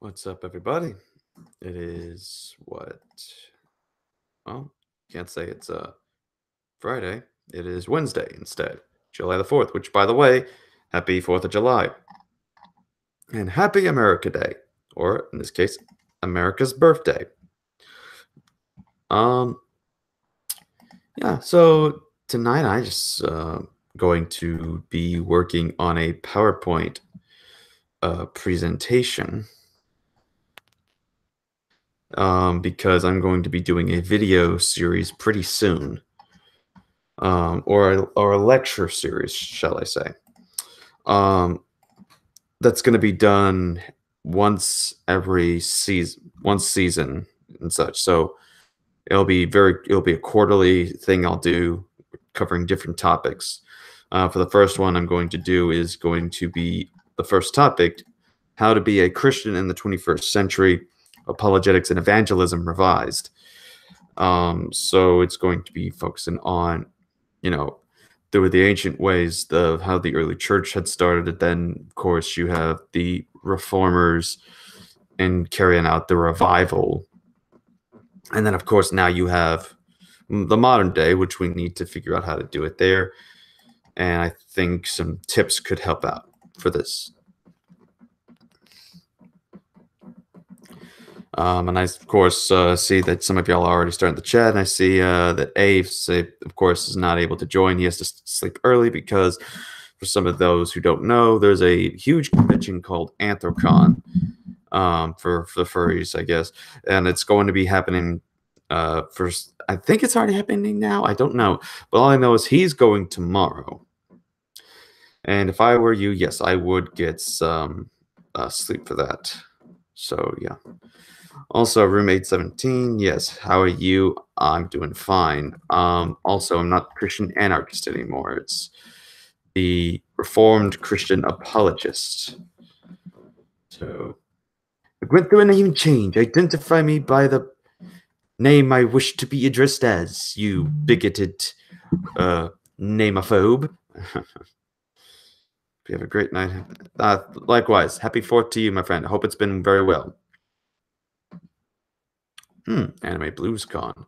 What's up, everybody? It is what? Well, can't say it's Friday. It is Wednesday instead, July the 4th, which, by the way, happy 4th of July. And happy America Day, or in this case, America's birthday. Um, yeah, so tonight I just going to be working on a PowerPoint presentation. Because I'm going to be doing a video series pretty soon, or a lecture series, shall I say? That's going to be done once season and such. So it'll be a quarterly thing I'll do, covering different topics. For the first one I'm going to do is going to be the first topic: how to be a Christian in the 21st century. Apologetics and Evangelism Revised. So it's going to be focusing on, through the ancient ways of how the early church had started. And then, of course, you have the reformers and carrying out the revival. And then, of course, now you have the modern day, which we need to figure out how to do it there. And I think some tips could help out for this. And I, of course, see that some of y'all are already starting the chat, and I see that Aves, of course, is not able to join. He has to sleep early because, for some of those who don't know, there's a huge convention called Anthrocon for the furries, I guess, and it's going to be happening first. I think it's already happening now. I don't know, but all I know is he's going tomorrow. And if I were you, yes, I would get some sleep for that. So yeah. Also, roommate 17, yes, how are you? I'm doing fine. Also, I'm not Christian anarchist anymore. It's the Reformed Christian apologist. So, I went through a name change. Identify me by the name I wish to be addressed as, you bigoted namophobe. You have a great night. Likewise, happy 4th to you, my friend. I hope it's been very well. Anime BluesCon.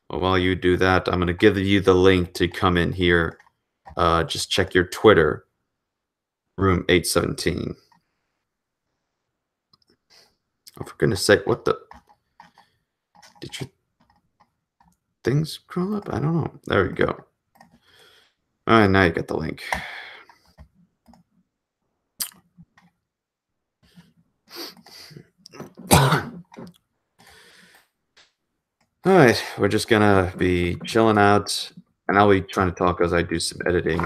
Well, while you do that, I'm going to give you the link to come in here. Just check your Twitter. Room 817. Oh, for goodness sake, what the... Did your things scroll up? I don't know. There we go. All right, now you get the link. All right, we're just gonna be chilling out, and I'll be trying to talk as I do some editing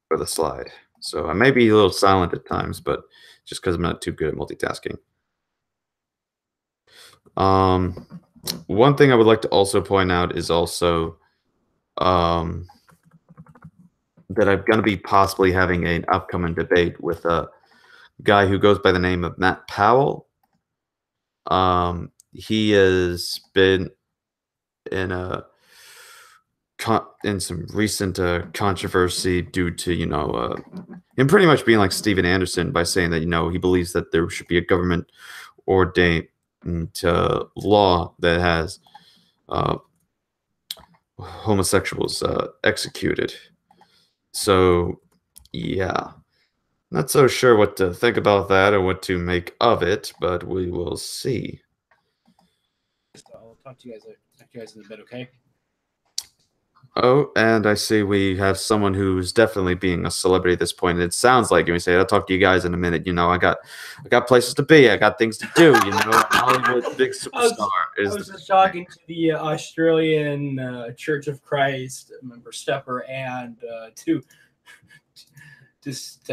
for the slide. So I may be a little silent at times, but just because I'm not too good at multitasking. One thing I would like to also point out is also that I'm going to be possibly having an upcoming debate with a guy who goes by the name of Matt Powell. He has been in some recent controversy due to, him pretty much being like Steven Anderson by saying that, he believes that there should be a government ordained law that has homosexuals executed. So, yeah. Not so sure what to think about that or what to make of it, but we will see. I'll talk to you guys in a bit, okay? Oh, and I see we have someone who's definitely being a celebrity at this point. It sounds like, we say, I'll talk to you guys in a minute. I got places to be. I got things to do. Hollywood big superstar. I was just talking to the Australian Church of Christ member Stepper and to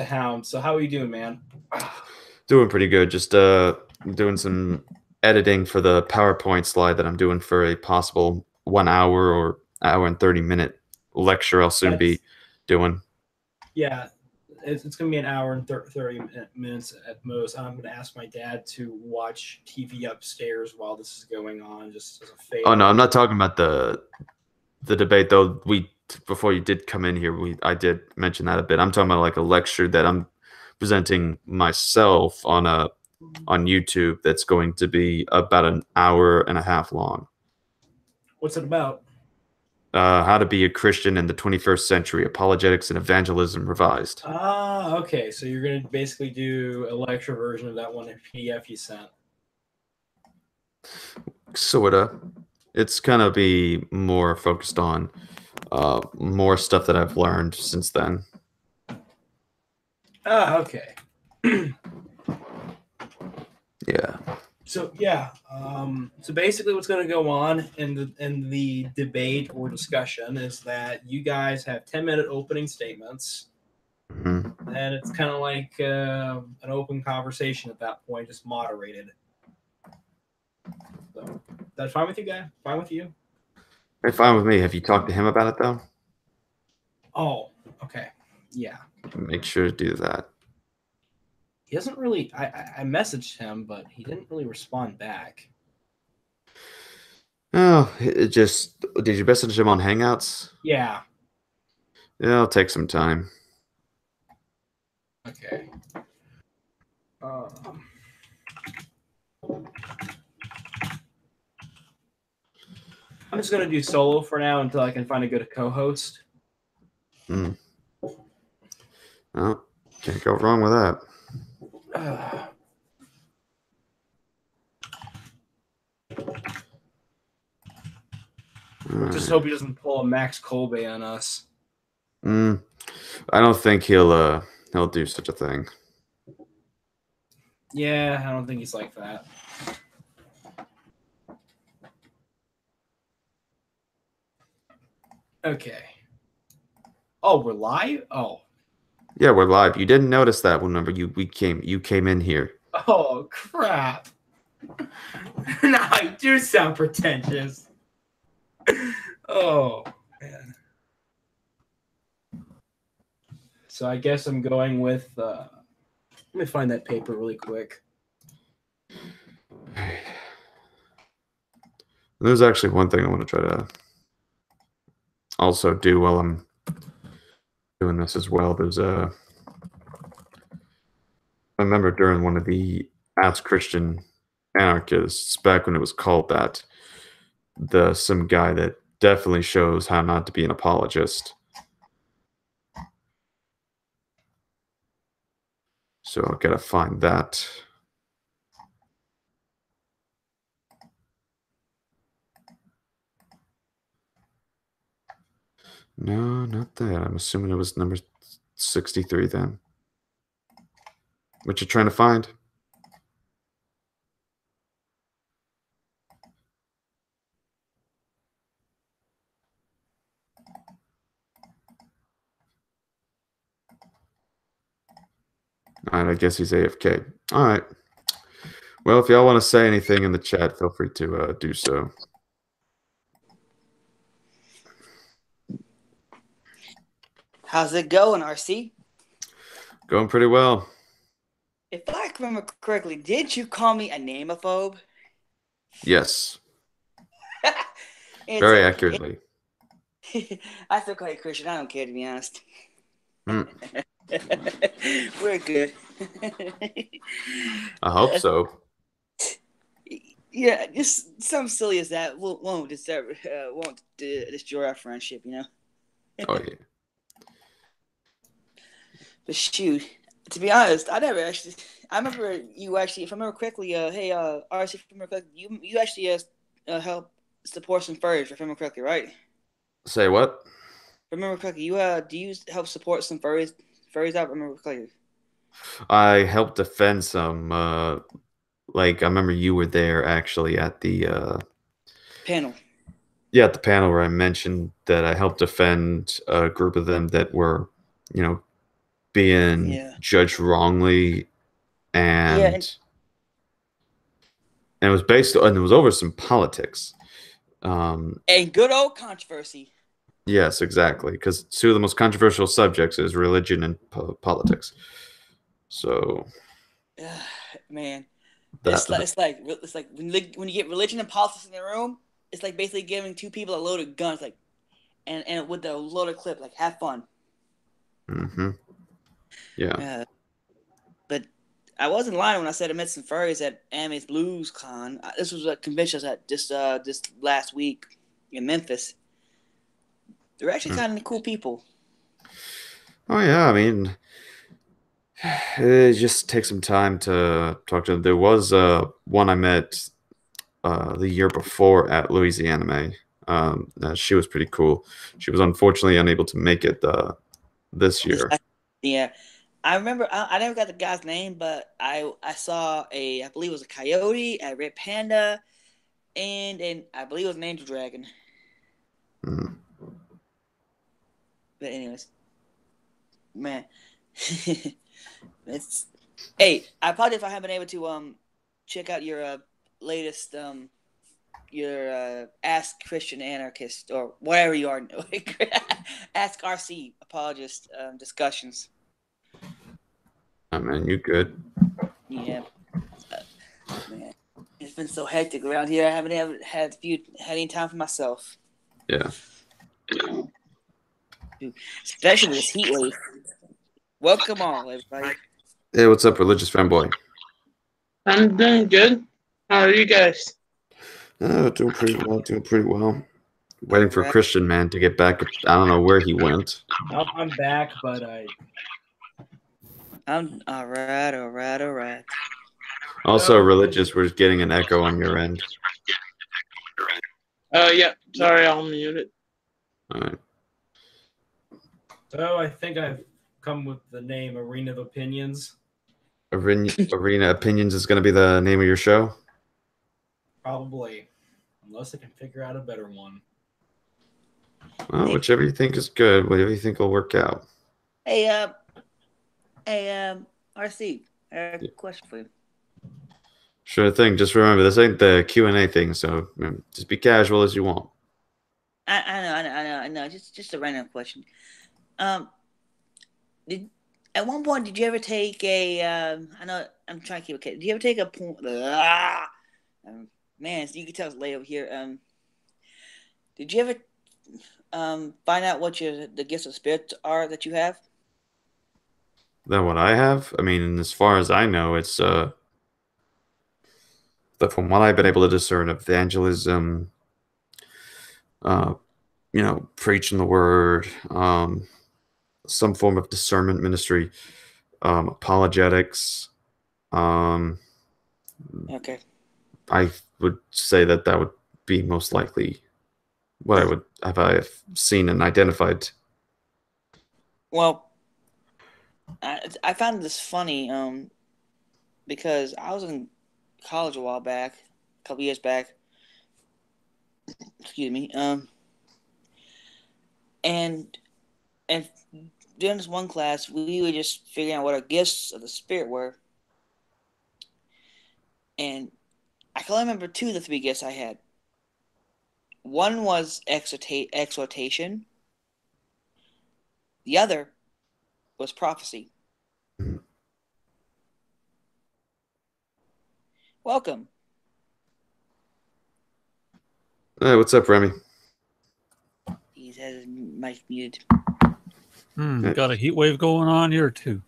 Hound. So how are you doing, man? Doing pretty good. Just doing some editing for the PowerPoint slide that I'm doing for a possible 1 hour or hour and 30-minute lecture I'll soon be doing. Yeah, it's going to be an hour and 30 minutes at most. I'm going to ask my dad to watch TV upstairs while this is going on, just as a favor. Oh, no, I'm not talking about the debate, though. Before you did come in here, I did mention that a bit. I'm talking about like a lecture that I'm presenting myself on on YouTube that's going to be about an hour and a half long. What's it about? How to be a Christian in the 21st century: apologetics and evangelism revised. Ah, okay. So you're gonna basically do a lecture version of that one PDF you sent. Sorta. It's gonna be more focused on more stuff that I've learned since then. Ah, okay. Yeah. So yeah, so basically, what's going to go on in the debate or discussion is that you guys have 10-minute opening statements, Mhm. and it's kind of like an open conversation at that point, just moderated. So that's fine with you guys? Fine with you? Hey, fine with me. Have you talked to him about it though? Oh, okay, yeah. Make sure to do that. He doesn't really. I messaged him, but he didn't really respond back. Oh, it just did you message him on Hangouts? Yeah. Yeah, it'll take some time. Okay. I'm just gonna do solo for now until I can find a good co-host. Oh, can't go wrong with that. Just hope he doesn't pull a Max Kolbe on us. I don't think he'll do such a thing. Yeah, I don't think he's like that. Okay. Oh, we're live? Oh. Yeah, we're live. You didn't notice that whenever you came in here. Oh crap. Now I do sound pretentious. Oh man. So I guess I'm going with let me find that paper really quick. There's actually one thing I want to try to also do while I'm doing this as well. There's I remember during one of the Ask Christian Anarchists, back when it was called that, some guy that definitely shows how not to be an apologist. So I'll gotta find that. No, not that. I'm assuming it was number 63 then. What you trying to find? All right, I guess he's AFK. All right. Well, if y'all want to say anything in the chat, feel free to do so. How's it going, RC? Going pretty well. If I remember correctly, did you call me a namophobe? Yes. It's Very okay. accurately. I still call you Christian. I don't care, to be honest. Mm, We're good. I hope so. Yeah, just something silly as that won't destroy our friendship, you know. Oh yeah. But shoot, to be honest, I never actually. I remember you actually, if I remember correctly. Hey, RC, if I remember correctly, you actually help support some furries, if I remember correctly, right? Say what? If I remember correctly, do you help support some furries out? If I remember correctly. I helped defend some. Like I remember you were there actually at the Panel. yeah, at the panel where I mentioned that I helped defend a group of them that were, being judged wrongly, and it was and it was over some politics. And good old controversy. Yes, exactly, because two of the most controversial subjects is religion and politics. So, man, it's like when you get religion and politics in the room, it's like basically giving two people a load of guns, like, and with a loaded clip, like, have fun. Mm-hmm. Yeah. But I wasn't lying when I said I met some furries at Anime's Blues Con. This was a convention I was at this last week in Memphis. They're actually kind of cool people. Oh yeah, I mean, it just takes some time to talk to them. There was one I met the year before at Louisiana. She was pretty cool. She was unfortunately unable to make it this year. Yeah, I remember. I never got the guy's name, but I saw I believe it was a coyote, a red panda, and I believe it was an angel dragon. Mm. But anyways, man, it's hey. I apologize if I haven't been able to check out your latest your Ask Christian Anarchist or whatever you are. Ask RC apologist discussions. Oh man, you good? Yeah, man, it's been so hectic around here. I haven't ever had any time for myself. Yeah. Especially this heat wave. Welcome all, everybody. Hey, what's up, religious fanboy? I'm doing good. How are you guys? Doing pretty well. Doing pretty well. Waiting for Christian man to get back. I don't know where he went. I'm back, but I'm all right. Also, religious, we're getting an echo on your end. Yeah. Sorry, I'll mute it. All right. so I think I've come with the name Arena of Opinions. Arena Opinions is going to be the name of your show? Probably, unless I can figure out a better one. Well, whichever you think is good, whatever you think will work out. Hey, RC, I have a question for you. Sure thing. Just remember, this ain't the Q&A thing, so just be casual as you want. I know. Just a random question. At one point, did you ever take a? I know I'm trying to keep it. Did you ever take a point? Man, so you can tell it's late over here. Did you ever find out what the gifts of spirit are that you have? Then what I have? I mean, as far as I know, it's that from what I've been able to discern, evangelism, preaching the word, some form of discernment ministry, apologetics. Okay. I would say that would be most likely what I have seen and identified. Well, I found this funny because I was in college a couple years back. Excuse me. And during this one class, we were just figuring out what our gifts of the spirit were. And I can only remember 2 of the 3 gifts I had. One was exhortation. The other was prophecy. Welcome. Hey, what's up, Remy? He has his mic muted. Got a heat wave going on here too.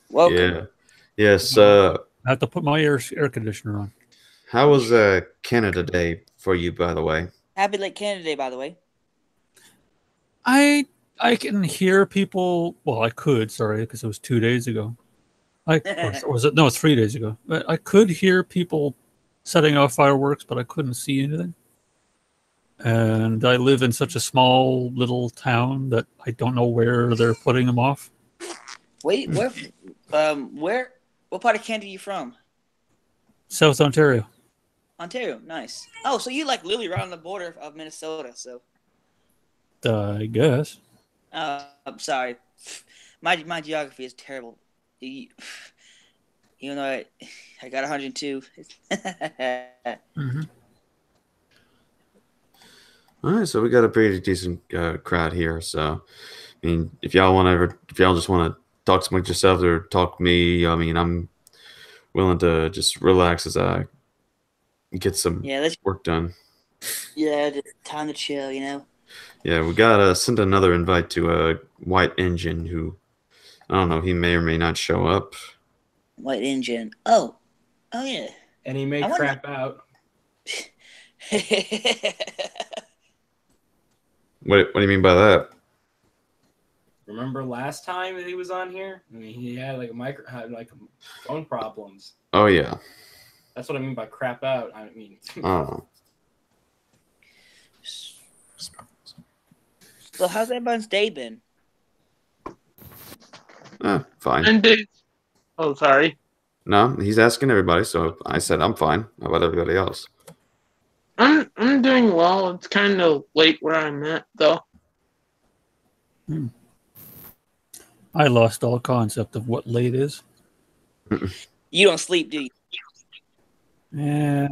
Welcome. Yeah. Yes. I have to put my air conditioner on. How was Canada Day for you, by the way? Happy Lake Canada Day, by the way. I can hear people. Well, I could. Sorry, because it was 2 days ago. Or was it? No, it's 3 days ago. But I could hear people setting off fireworks, but I couldn't see anything. And I live in such a small little town that I don't know where they're putting them off. Wait, what part of Canada are you from? South Ontario. Ontario, nice. Oh, so you like literally right on the border of Minnesota, so. I guess. I'm sorry. My geography is terrible. Even though I got 102. Mm-hmm. All right, so we got a pretty decent crowd here. So, I mean, if y'all just want to talk amongst yourselves or talk to me, I mean, I'm willing to just relax as I get some work done. Yeah, just time to chill, you know. Yeah, we got sent another invite to a White Engine who, I don't know, he may or may not show up. White engine. Oh yeah. and he may I wonder- crap out. What do you mean by that? Remember last time that he was on here? I mean, he had like phone problems. Oh yeah. That's what I mean by crap out. I mean, Oh. So how's everyone's day been? Fine. And oh, sorry. No, he's asking everybody, so I said I'm fine. How about everybody else? I'm doing well. It's kind of late where I'm at, though. I lost all concept of what late is. You don't sleep, do you? Yeah.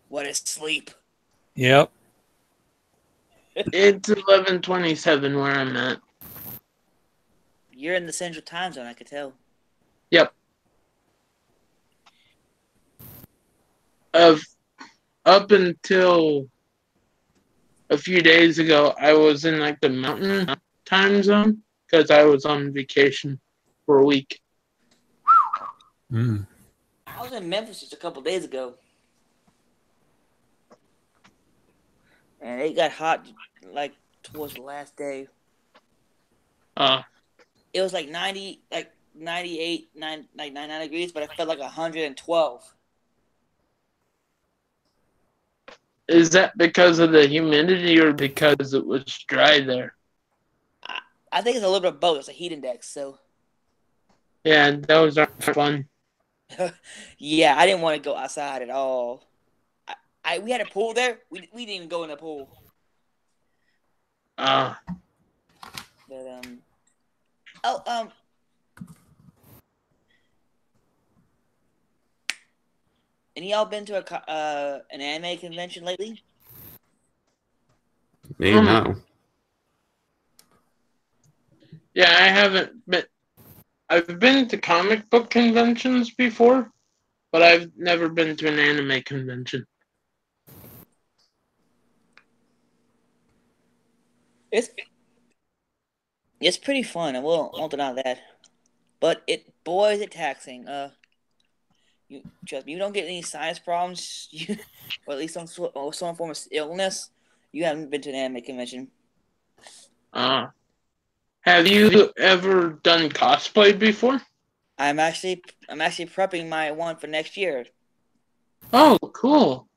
What is sleep? Yep. It's 11:27 where I'm at. You're in the Central Time Zone, I could tell. Yep. Up until a few days ago, I was in like the Mountain Time Zone because I was on vacation for a week. Mm. I was in Memphis just a couple days ago. And it got hot like towards the last day. It was like 90, like 98, 99 degrees, but it felt like 112. Is that because of the humidity or because it was dry there? I think it's a little bit of both. It's a heat index, so Yeah, those aren't fun. yeah, I didn't want to go outside at all. We had a pool there. We didn't even go in the pool. Uh, But any y'all been to an anime convention lately? Me, no. yeah, I haven't been. I've been to comic book conventions before, but I've never been to an anime convention. It's pretty fun. I won't deny that. But boy, is it taxing. You trust me, you don't get any sinus problems, or at least some form of illness. You haven't been to an anime convention. Have you ever done cosplay before? I'm actually prepping my one for next year. Oh, cool.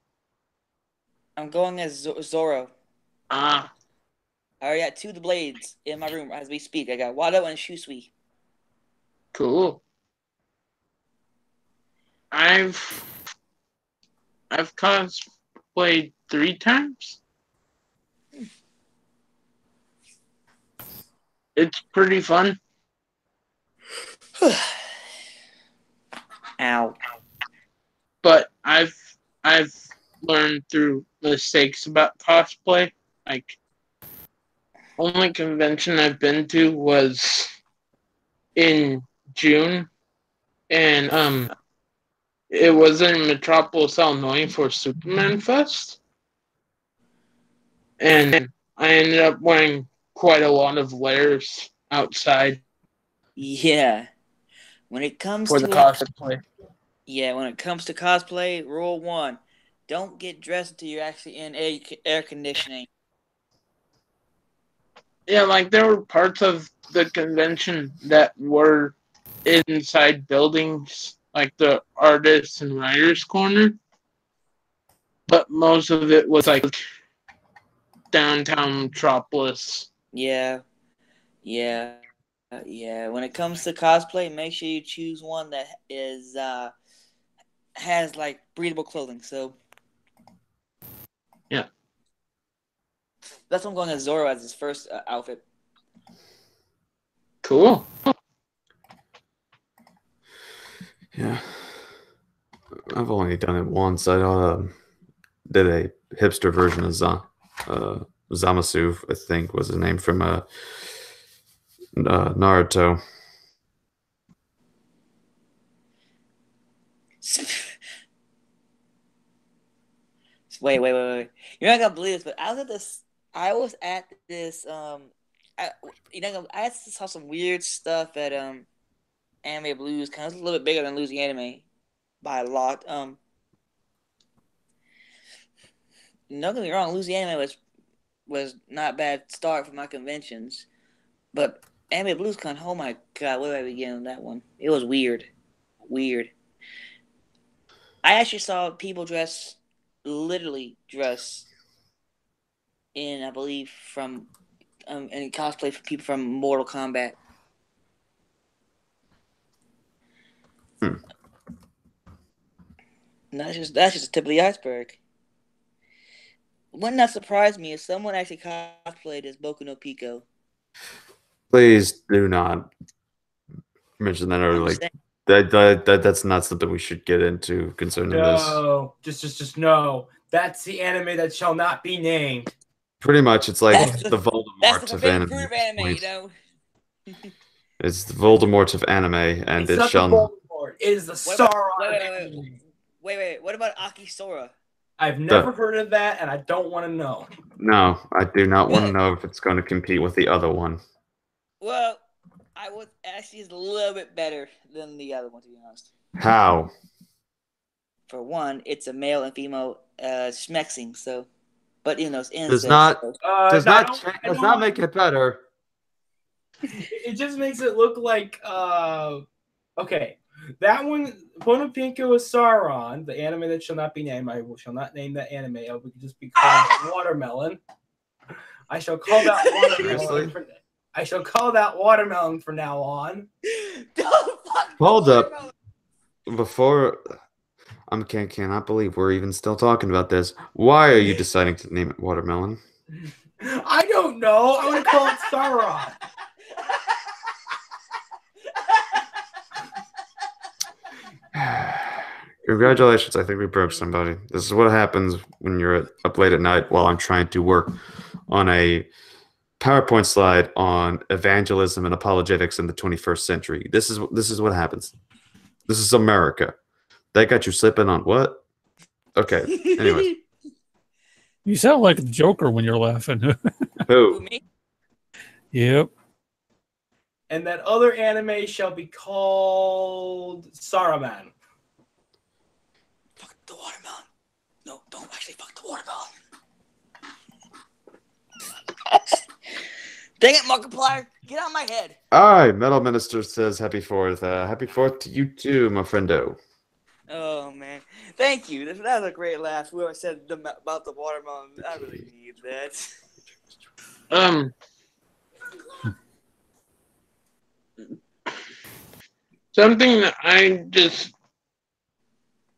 I'm going as Zoro. Ah, I already got 2 of the blades in my room as we speak. I got Wado and Shusui. cool. I've cosplayed 3 times. It's pretty fun. Ow. But I've learned through mistakes about cosplay. Like, only convention I've been to was in June, and it was in Metropolis, Illinois for Superman Fest, and I ended up wearing quite a lot of layers outside Yeah. When it comes for to the cosplay. when it comes to cosplay, rule 1: don't get dressed until you're actually in air conditioning. Yeah, like there were parts of the convention that were inside buildings, like the artists and writers corner, but most of it was like downtown Metropolis. Yeah. When it comes to cosplay, make sure you choose one that has like breathable clothing. So Yeah. That's what I'm going as Zoro as his first outfit. Cool. Yeah. I've only done it once. I did a hipster version of Zamasu, I think was the name from Naruto. Wait. You're not gonna believe this, but I was at this I saw some weird stuff at Anime Blues kind of a little bit bigger than Lucy Anime by a lot. Don't get me wrong, Lucy Anime was not a bad start for my conventions, but Anime Blues Con, oh my god, where do I begin on that one? It was weird. I actually saw people literally dress in, I believe, from and cosplay for people from Mortal Kombat. Hmm. And that's just the tip of the iceberg. One that surprised me is someone actually cosplayed as Boku no Pico. Please do not mention that, or I'm like saying- that's not something we should get into concerning this. No, just no. That's the anime that shall not be named. Pretty much, it's like That's the the Voldemort of forbidden anime. fruit at of this anime, point. you know. It's the Voldemort of anime, and It's it not shall. the Voldemort. It is the What about- Sauron. wait. anime. Wait. What about Aki Sora? I've never heard of that, and I don't want to know. No, I do not want to Really? know if it's going to compete with the other one. Well, I would actually is a little bit better than the other one, to be honest. How? For one, it's a male and female schmexing, so but it's incest. Does not so- does no, I not don't- check, I does don't not want- make it better. It just makes it look like okay. That one, Bonapinko is Sauron, the anime that shall not be named. I shall not name that anime. It would just be called Watermelon. I shall call that Seriously? Watermelon. I shall call that Watermelon from now on. Don't fuck Hold the up. watermelon. Before cannot believe we're even still talking about this. Why are you deciding to name it Watermelon? I don't know. I want to call it Sauron. Congratulations, I think we broke somebody. This is what happens when you're up late at night while I'm trying to work on a PowerPoint slide on evangelism and apologetics in the 21st century. This is what happens. This is America. That got you slipping on what? Okay. Anyways. You sound like the Joker when you're laughing. Who, Who? me? Yep. And that other anime shall be called Saruman. Fuck the watermelon. No, don't actually fuck the watermelon. Dang it, Markiplier. Get out of my head. All right, Metal Minister says happy 4th. Happy 4th to you too, my friendo. Oh, man. Thank you. That was a great laugh. Whoever said about the watermelon, I really need that. Something that I just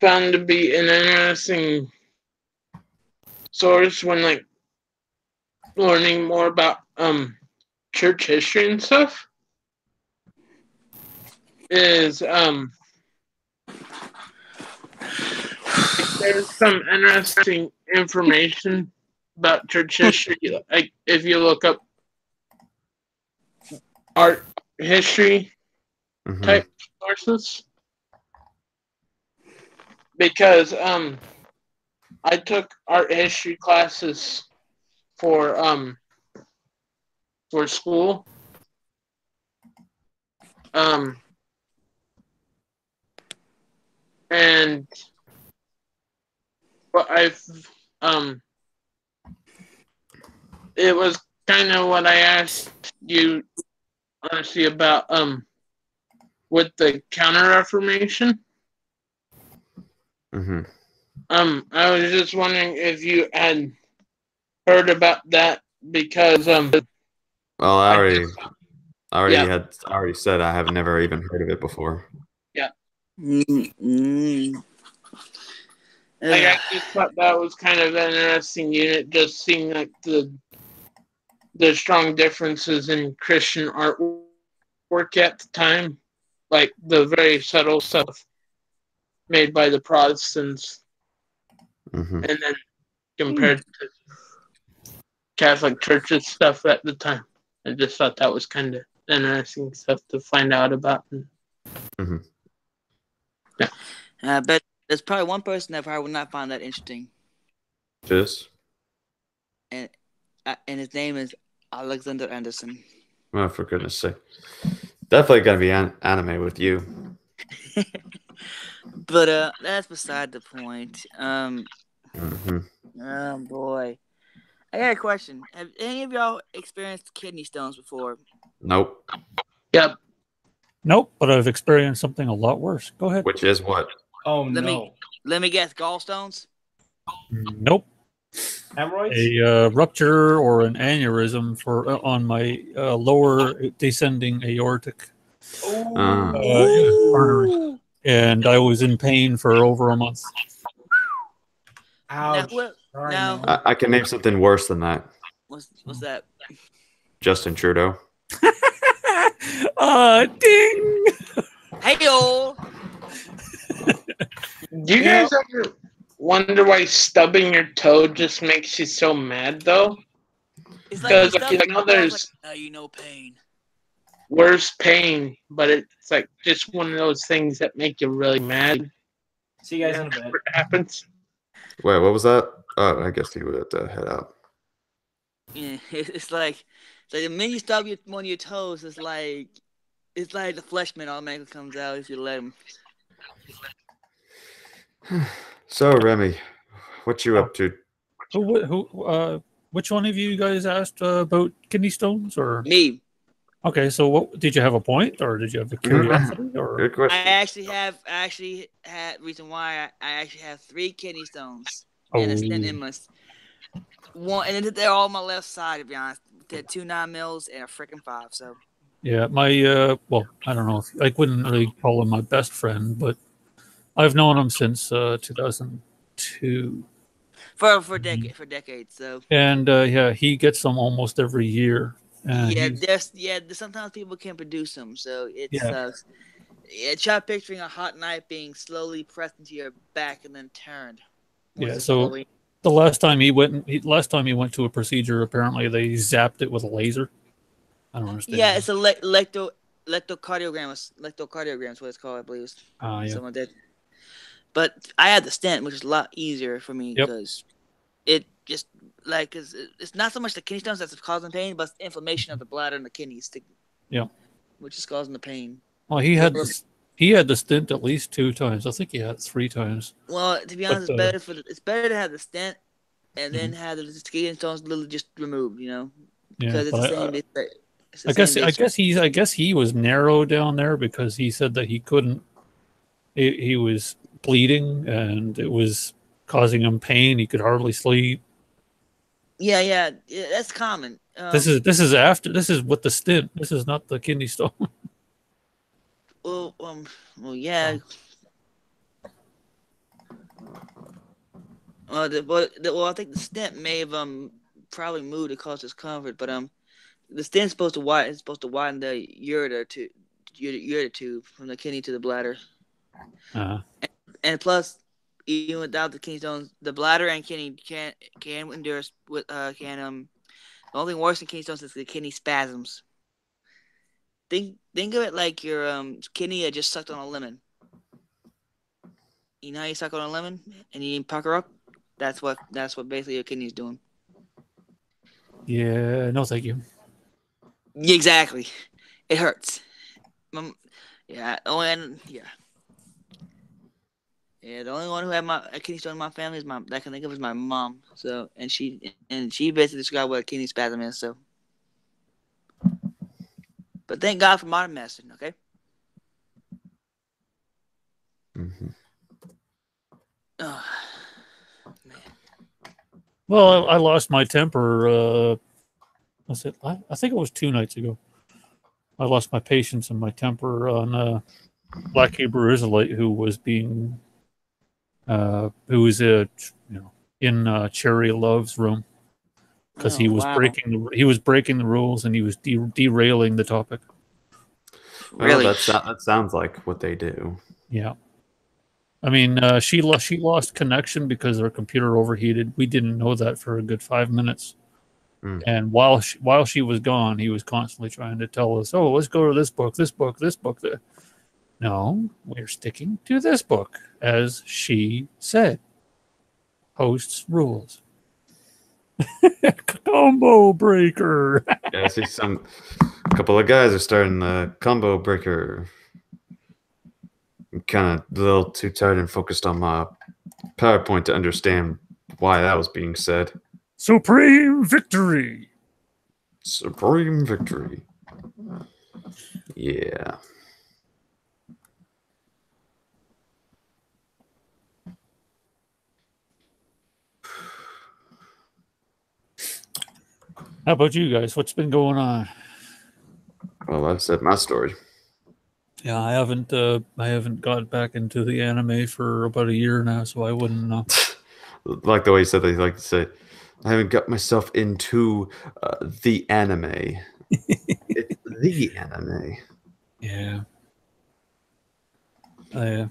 found to be an interesting source when learning more about church history and stuff is there's some interesting information about church history. Like if you look up art history Mhm. type sources, because I took art history classes for school. And what it was kind of what I asked you honestly about with the Counter Reformation. Mhm. I was just wondering if you had heard about that because Well, I already Yeah. said I have never even heard of it before. Mm-mm. I just thought that was kind of an interesting unit, just seeing like the strong differences in Christian artwork at the time, like the very subtle stuff made by the Protestants, Mhm. and then compared to Catholic Church's stuff at the time. I just thought that was kind of interesting stuff to find out about. But there's probably one person that probably would not find that interesting, Just, and his name is Alexander Anderson. oh, for goodness sake. Definitely gonna be anime with you. But that's beside the point. Hmm. Oh boy, I got a question. Have any of y'all experienced kidney stones before? Nope. Yep. Nope, but I've experienced something a lot worse. Go ahead. Which is what? Oh Let no. Let me guess. Gallstones. Nope. Hemorrhoids? A rupture or an aneurysm on my lower descending aortic artery, and I was in pain for over a month. Ouch. Now, Sorry, now- man. I can name something worse than that. what's that? Justin Trudeau. Ding! Hey yo! Do you guys ever wonder why stubbing your toe just makes you so mad, though? It's Because you I stuff- know there's like, now you know pain. worse pain, but it's like just one of those things that make you really mad. See you guys in a bit. What happens? Wait, what was that? Oh, I guess he would have to head out. Yeah, it's like the minute you stub one of your toes, it's like the fleshman automatically comes out if you let him. So Remy, what you up to? Which one of you guys asked about kidney stones? Or Me, okay, so what did you have a point, or did you have a curiosity? Or Good question. I actually had reason why I actually have 3 kidney stones and a stent in my one, and they're all on my left side. To be honest, they're 2 9 mils and a freaking 5. So yeah, my well, I don't know. I wouldn't really call him my best friend, but I've known him since 2002. for decades. So And yeah, he gets them almost every year. And sometimes people can produce them, so it Yeah. sucks. Yeah, try picturing a hot knife being slowly pressed into your back and then turned. Yeah, so the last time he went to a procedure, apparently they zapped it with a laser. I don't understand. Yeah, it's a electrocardiogram. Electrocardiogram is what it's called, I believe. Yeah. Someone did. But I had the stent, which is a lot easier for me because it just cause it's not so much the kidney stones that's causing pain, but it's inflammation of the bladder and the kidneys, which is causing the pain. Well, he had the stent at least 2 times. I think he had it 3 times. Well, to be honest, it's better to have the stent and then have the kidney stones literally just removed. Because it's the same. I guess he was narrow down there because he said that he couldn't. He was bleeding and it was causing him pain. He could hardly sleep. Yeah, that's common. This is with the stent. This is not the kidney stone. Well, yeah. Well, I think the stent may have probably moved to cause discomfort, but the stent's supposed to widen the ureter tube from the kidney to the bladder. And plus, even without the kidney stones, the bladder and kidney can endure with the only thing worse than kidney stones is the kidney spasms. Think of it like your kidney had just sucked on a lemon. You know how you suck on a lemon and you pucker up? That's what basically your kidney's doing. Yeah, no, thank you. Exactly, it hurts. The only one who had a kidney stone in my family that I can think of is my mom. So, and she basically described what a kidney spasm is. So, but thank God for modern medicine. Okay. Mm-hmm. Oh, man. Well, I lost my temper. I think it was 2 nights ago. I lost my patience and my temper on a Black Hebrew Israelite who was in Cherry Love's room because he was breaking the rules and he was derailing the topic. Really? Well, that sounds like what they do. Yeah. I mean, she lost connection because her computer overheated. We didn't know that for a good 5 minutes. And while she was gone, he was constantly trying to tell us, "Oh, let's go to this book, this book, this book." No, we're sticking to this book, as she said. Host's rules. Combo breaker. Yeah, I see some. couple of guys are starting the combo breaker. I'm kind of a little too tired and focused on my PowerPoint to understand why that was being said. Supreme victory. Supreme victory. Yeah. How about you guys? What's been going on? Well, I've said my story. Yeah, I haven't got back into the anime for about a year now, so I wouldn't know. Like the way you said that, you like to say, I haven't got myself into the anime. It's the anime. Yeah. I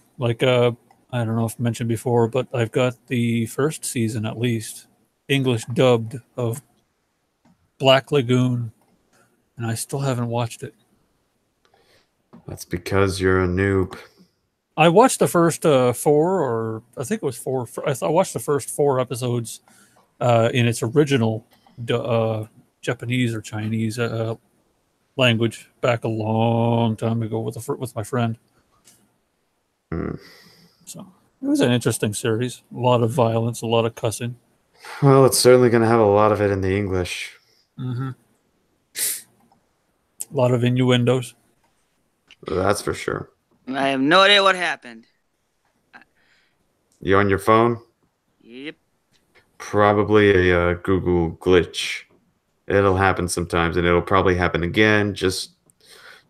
don't know if I mentioned before, but I've got the first season at least, English dubbed, of Black Lagoon, and I still haven't watched it. That's because you're a noob. I watched the first 4, or I think it was 4. I watched the first 4 episodes in its original Japanese or Chinese language back a long time ago with my friend. So it was an interesting series. A lot of violence, a lot of cussing. Well, it's certainly going to have a lot of it in the English. Mm-hmm. A lot of innuendos. That's for sure. I have no idea what happened. You on your phone? Yep. Probably a Google glitch. It'll happen sometimes, and it'll probably happen again. Just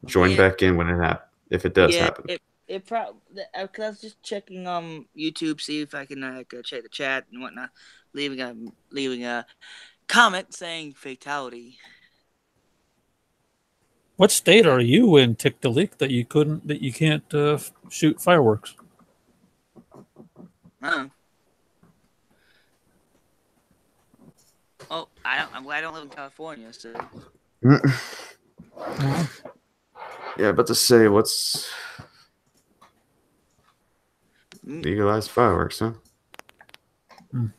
join back in when it happens, if it does happen. It probably. I was just checking YouTube, see if I can check the chat and whatnot, leaving a comment saying fatality. What state are you in, Tiktaalik, that you can't shoot fireworks? Oh, I don't live in California, so. Yeah, but to say what's legalized fireworks, huh?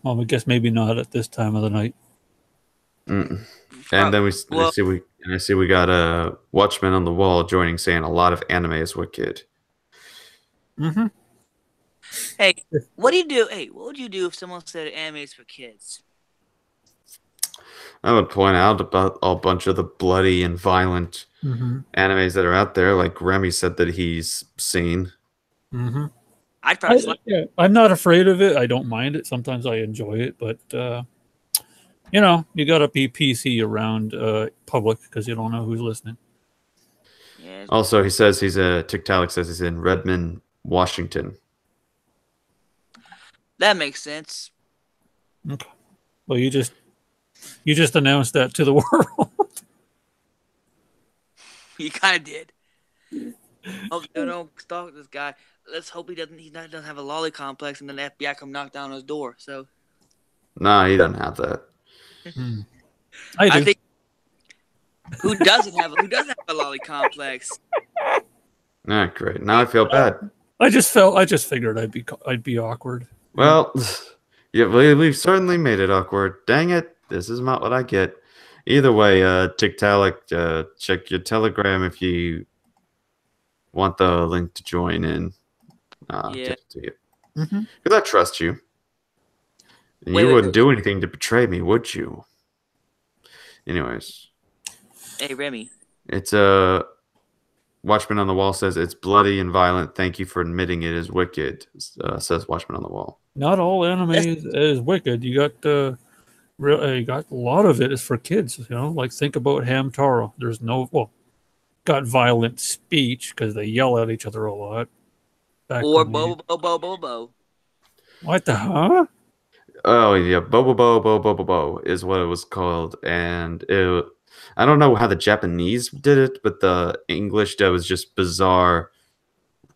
Well, I guess maybe not at this time of the night. And then I see we got a Watchman on the Wall joining, saying a lot of anime is wicked. Mm-hmm. Hey, what do you do? Hey, what would you do if someone said anime is for kids? I would point out about a bunch of the bloody and violent animes that are out there, like Remy said that he's seen. Mm-hmm. I'd probably. I'm not afraid of it. I don't mind it. Sometimes I enjoy it, but you got to be PC around public because you don't know who's listening. Yeah. Also, he says Tiktaalik says he's in Redmond, Washington. That makes sense. Okay. Well, you just announced that to the world. You kind of did. Oh, don't stalk this guy. Let's hope he doesn't have a lolly complex, and then the FBI come knock down his door. So. Nah, he doesn't have that. I think who doesn't have a lolly complex? Ah, great. Now I feel bad. I just figured I'd be awkward. Well, yeah, we've certainly made it awkward. Dang it. This is not what I get. Either way, Tiktaalik, check your Telegram if you want the link to join in. Get it to you. Because I trust you. And you wouldn't do anything to betray me, would you? Anyways. Hey, Remy. It's Watchman on the Wall says it's bloody and violent. Thank you for admitting it is wicked. Says Watchman on the Wall. Not all anime is wicked. You got a lot of it is for kids. Like think about Hamtaro. There's got violent speech because they yell at each other a lot. Or Bobo. What the huh? Oh yeah, Bobo is what it was called, and I don't know how the Japanese did it, but the English dub was just bizarre,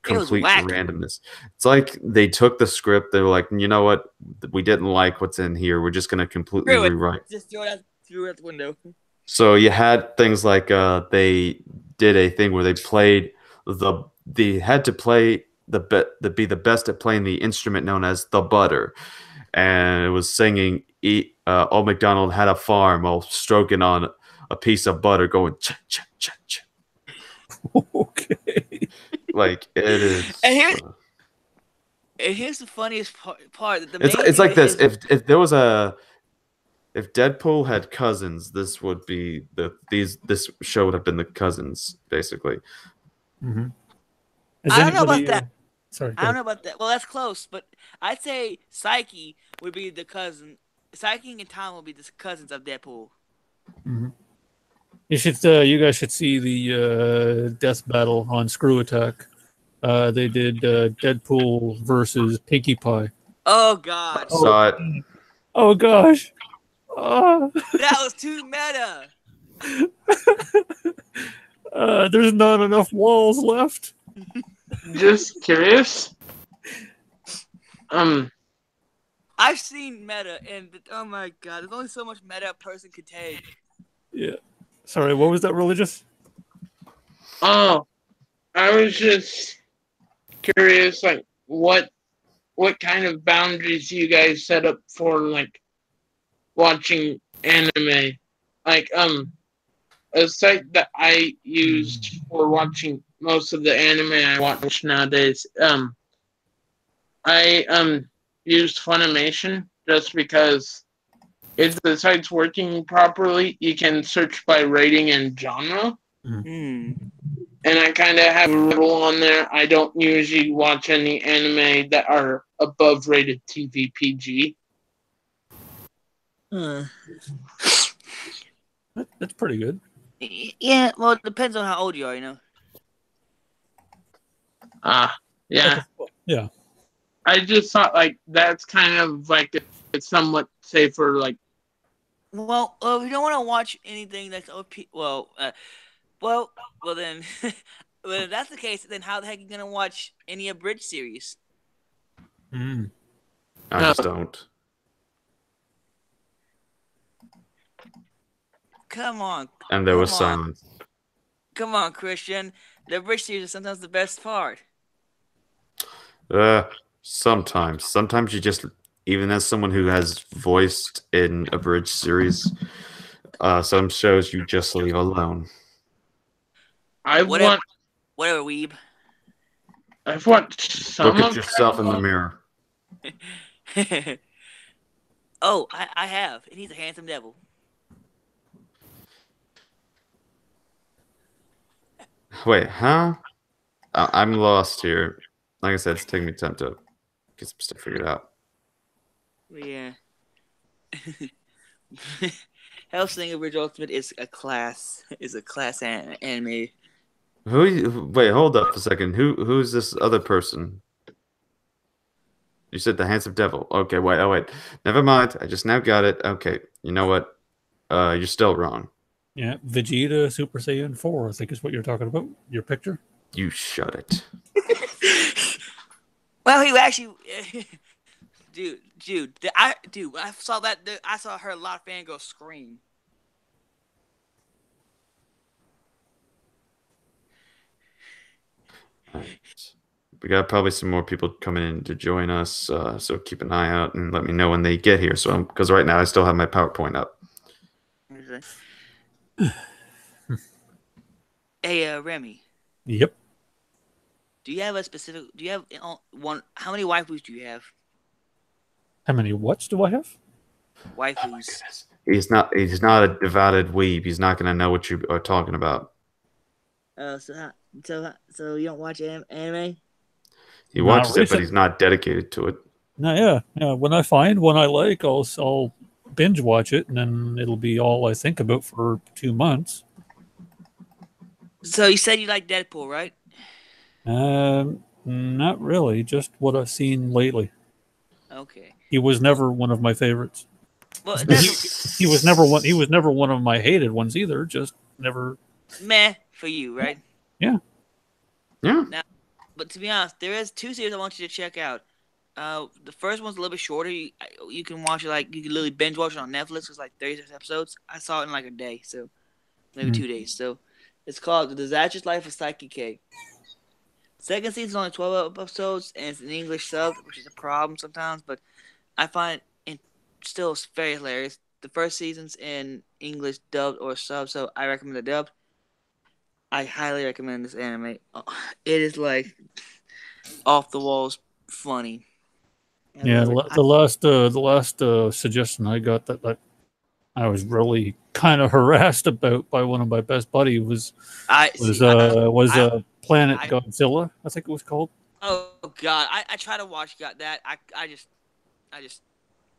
complete randomness. It's like they took the script, they were like, you know what, we didn't like what's in here, we're just gonna completely rewrite. Just throw it out the window. So you had things like they did a thing where they had to play be the best at playing the instrument known as the butter. And it was singing Old MacDonald had a farm while stroking on a piece of butter going ch ch ch ch. Okay. Like it is. And here's the funniest part. It's like this. If there was if Deadpool had cousins, this would be this show would have been the cousins basically. Mm-hmm. I don't know about that. Sorry. I don't know about that. Well, that's close, but I'd say Psyche would be the cousin. Psyche and Tom will be the cousins of Deadpool. Mm-hmm. You guys should see the death battle on Screw Attack. They did Deadpool versus Pinkie Pie. Oh God! Saw it. Oh gosh! That was too meta. There's not enough walls left. Just curious. I've seen meta, and oh my God, there's only so much meta a person could take. Yeah. Sorry, what was that religious? Oh, I was just curious, like what kind of boundaries you guys set up for like watching anime? Like a site that I used for watching most of the anime I watch nowadays. I used Funimation just because if the site's working properly, you can search by rating and genre. Mm. And I kind of have a rule on there. I don't usually watch any anime that are above rated TV PG. That's pretty good. Yeah, well, it depends on how old you are, you know. Yeah. Yeah. I just thought like that's kind of like it's somewhat safer. Like, well, if you don't want to watch anything that's OP, well, then, well, if that's the case, then how the heck are you gonna watch any abridged series? Mm. I just don't. Come on. And there was Come on. silence. Come on, Christian. The abridged series is sometimes the best part. Sometimes you just, even as someone who has voiced in a bridge series, some shows you just leave alone. I've Whatever, weeb. watched some Look at of yourself in the mirror. Oh, I have, and he's a handsome devil. Wait, huh? I'm lost here. Like I said, it's taking me time to get some stuff figured out. Yeah. Hellsing Bridge Ultimate is a class anime. Wait, hold up a second. Who's this other person? You said the handsome devil. Okay, wait. Never mind. I just now got it. Okay, you know what? You're still wrong. Yeah, Vegeta Super Saiyan 4, I think is what you're talking about. Your picture? You shut it. Well, he actually, dude, I saw that. I saw her lot fan go scream. All right. We got probably some more people coming in to join us, so keep an eye out and let me know when they get here. So, because right now I still have my PowerPoint up. Hey, Remy. Yep. Do you have a specific? Do you have one? How many waifus do you have? How many whats do I have? Waifus. He's not a devoted weeb. He's not going to know what you are talking about. So you don't watch anime? He watches it, but he's not dedicated to it. No, yeah. When I find one I like, I'll binge watch it, and then it'll be all I think about for 2 months. So you said you like Deadpool, right? Not really. Just what I've seen lately. Okay. He was never one of my favorites. Well, he was never one. He was never one of my hated ones either. Just never. Meh for you, right? Yeah. Yeah. Now, but to be honest, there is 2 series I want you to check out. The first one's a little bit shorter. You can watch it you can literally binge watch it on Netflix. It's like 36 episodes. I saw it in like a day, so maybe 2 days. So it's called The Disastrous Life of Psyche K. Second season's only 12 episodes, and it's an English sub, which is a problem sometimes. But I find it still very hilarious. the first season's in English dubbed or sub, so I recommend the dubbed. I highly recommend this anime. It is like off the walls funny. Yeah, the last suggestion I got that I was really kind of harassed about by one of my best buddies was Planet Godzilla, I think it was called. Oh God, I try to watch that. I just.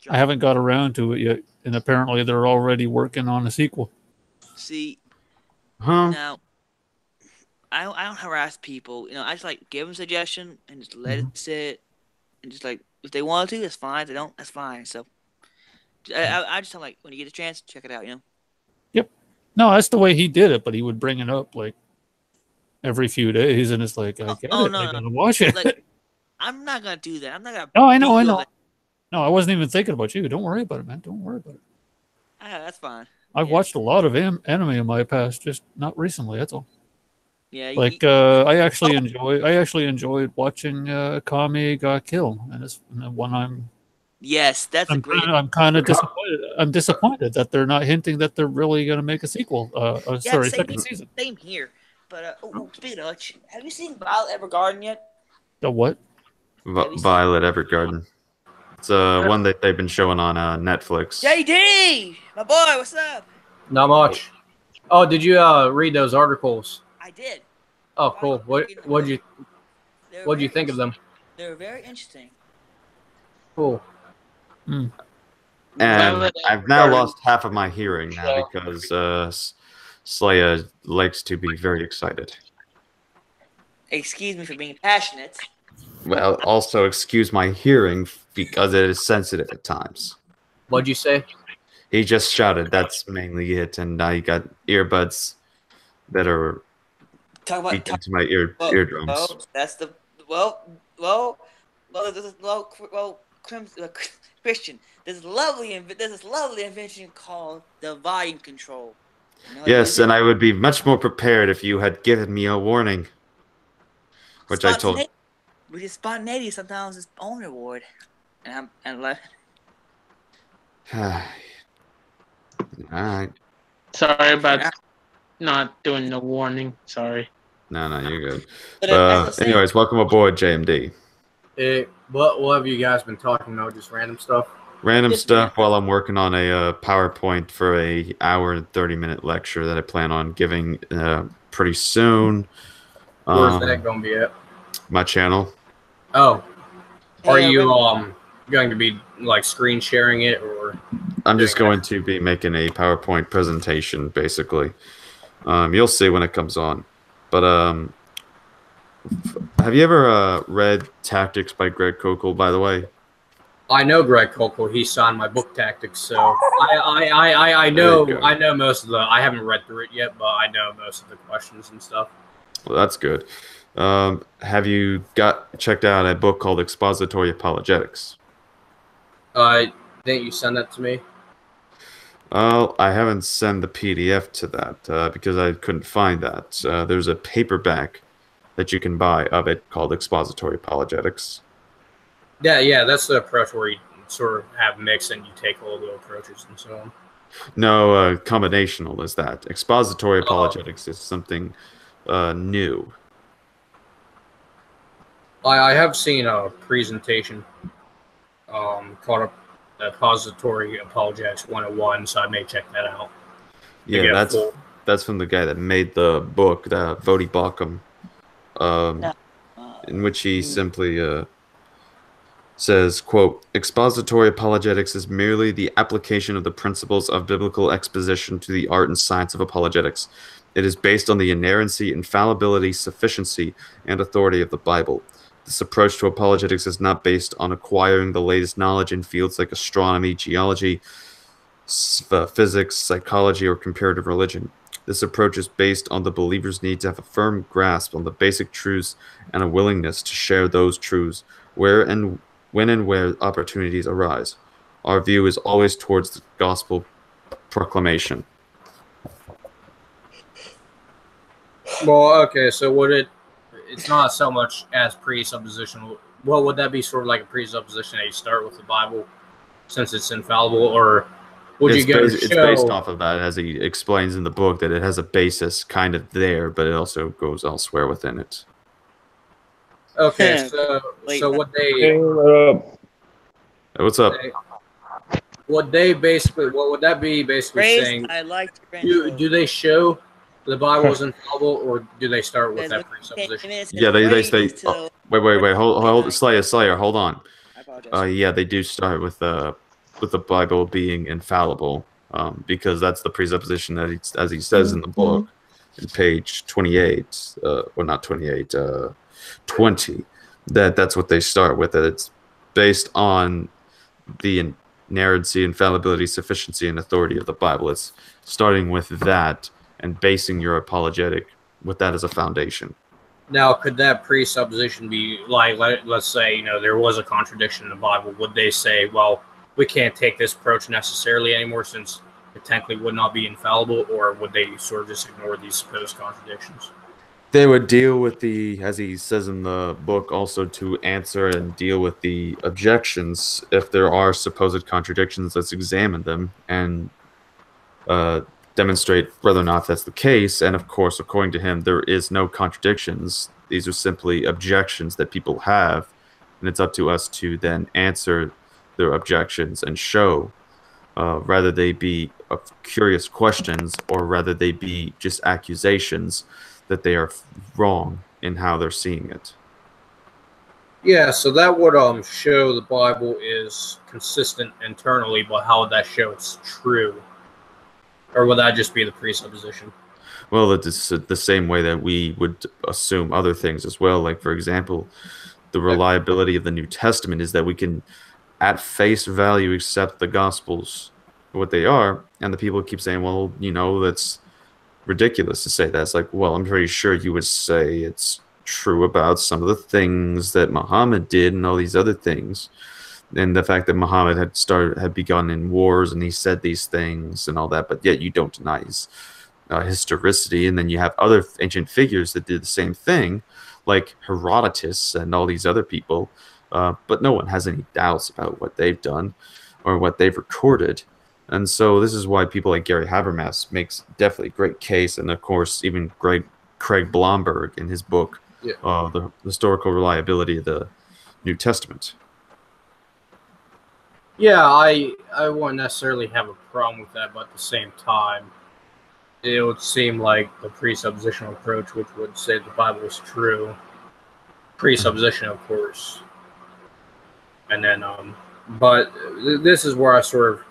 I haven't got around to it yet, and apparently they're already working on a sequel. See, Huh? now I don't harass people. I just like give them a suggestion and just let it sit, and just like if they want to, that's fine. If they don't, that's fine. So I just tell them, like, when you get a chance, check it out. Yep. No, that's the way he did it, but he would bring it up like every few days, and it's like, I gotta watch it. Like, I'm not gonna do that. I'm not gonna. No, I know. No, I wasn't even thinking about you. Don't worry about it, man. Don't worry about it. That's fine. I've watched a lot of anime in my past, just not recently. That's all. Yeah. Like I actually enjoyed watching Kami ga Kill, and it's one I'm. Yes, I'm kind of disappointed. I'm disappointed that they're not hinting that they're really going to make a sequel. Second season. Same here. But speaking of which, have you seen Violet Evergarden yet? The what? Violet Evergarden. It's one that they've been showing on Netflix. JD, my boy, what's up? Not much. Oh, did you read those articles? I did. Oh, cool. What'd you think of them? They were very interesting. Cool. And I've now lost half of my hearing now because Slaya likes to be very excited. Excuse me for being passionate. Well, also excuse my hearing because it is sensitive at times. What'd you say? He just shouted. That's mainly it. And I got earbuds that are into my eardrums. Well, that's the Christian. There's this lovely invention called the volume control. Yes, and I would be much more prepared if you had given me a warning. Which I told. With spontaneity, sometimes it's own reward, and left. All right. Sorry about not doing the warning. Sorry. No, you're good. Anyways, welcome aboard, JMD. Hey, what have you guys been talking about? Just random stuff? Random stuff while I'm working on a PowerPoint for a hour and 30-minute lecture that I plan on giving pretty soon. Where's that going to be at? My channel. Oh. Are you going to be like screen sharing it, or? I'm just going to be making a PowerPoint presentation, basically. You'll see when it comes on. But have you ever read Tactics by Greg Koukl, by the way? I know Greg Koukl. He signed my book Tactics, so I know most of the. I haven't read through it yet, but I know most of the questions and stuff. Well, that's good. Have you checked out a book called Expository Apologetics? Didn't you send that to me? Well, I haven't sent the PDF to that because I couldn't find that. There's a paperback that you can buy of it called Expository Apologetics. Yeah, that's the approach where you sort of have mix and you take all the approaches and so on. No, combinational is that. Expository Apologetics is something new. I have seen a presentation called Expository Apologetics 101, so I may check that out. Yeah, that's from the guy that made the book, Vodi Bakum, in which he simply says, quote, expository apologetics is merely the application of the principles of biblical exposition to the art and science of apologetics. It is based on the inerrancy, infallibility, sufficiency, and authority of the Bible. This approach to apologetics is not based on acquiring the latest knowledge in fields like astronomy, geology, physics, psychology, or comparative religion. This approach is based on the believer's need to have a firm grasp on the basic truths and a willingness to share those truths when and where opportunities arise. Our view is always towards the gospel proclamation. Well, okay, so it's not so much as presupposition. Well, would that be sort of like a presupposition that you start with the Bible since it's infallible, or would you go to it's based show? off of that, as he explains in the book, that it has a basis kind of there, but it also goes elsewhere within it. Okay, Wait. so what they Hey, what's up? what they basically what would that be basically Praise, saying? I liked your Do they show the Bible is infallible, or do they start with that presupposition? Yeah, they say. Oh, wait, hold, Slayer, hold on. I apologize. Yeah, they do start with the Bible being infallible, because that's the presupposition that as he says in the book, in page 28, or not 28, 20. That's what they start with. That it's based on the inerrancy, infallibility, sufficiency, and authority of the Bible. It's starting with that and basing your apologetic with that as a foundation. Now, could that presupposition be like, let's say, there was a contradiction in the Bible? Would they say, well, we can't take this approach necessarily anymore since it technically would not be infallible, or would they sort of just ignore these supposed contradictions? They would deal with the, as he says in the book, also to answer and deal with the objections. If there are supposed contradictions, let's examine them and demonstrate whether or not that's the case. And of course, according to him, there is no contradictions. These are simply objections that people have, and it's up to us to then answer their objections and show, rather they be curious questions or rather they be just accusations, that they are wrong in how they're seeing it. Yeah, so that would show the Bible is consistent internally, but how would that show it's true? Or would that just be the presupposition? Well, it's the same way that we would assume other things as well. Like, for example, the reliability of the New Testament is that we can, at face value, accept the Gospels for what they are. And the people keep saying, well, that's ridiculous to say that. It's like, well, I'm pretty sure you would say it's true about some of the things that Muhammad did and all these other things. And the fact that Muhammad had begun in wars and he said these things and all that, but yet you don't deny his historicity. And then you have other ancient figures that did the same thing, like Herodotus and all these other people, but no one has any doubts about what they've done or what they've recorded. And so this is why people like Gary Habermas makes definitely a great case, and of course even Craig Blomberg in his book, The Historical Reliability of the New Testament. Yeah, I wouldn't necessarily have a problem with that, but at the same time, it would seem like the presuppositional approach, which would say the Bible is true. Presupposition, of course. And then, but this is where I sort of,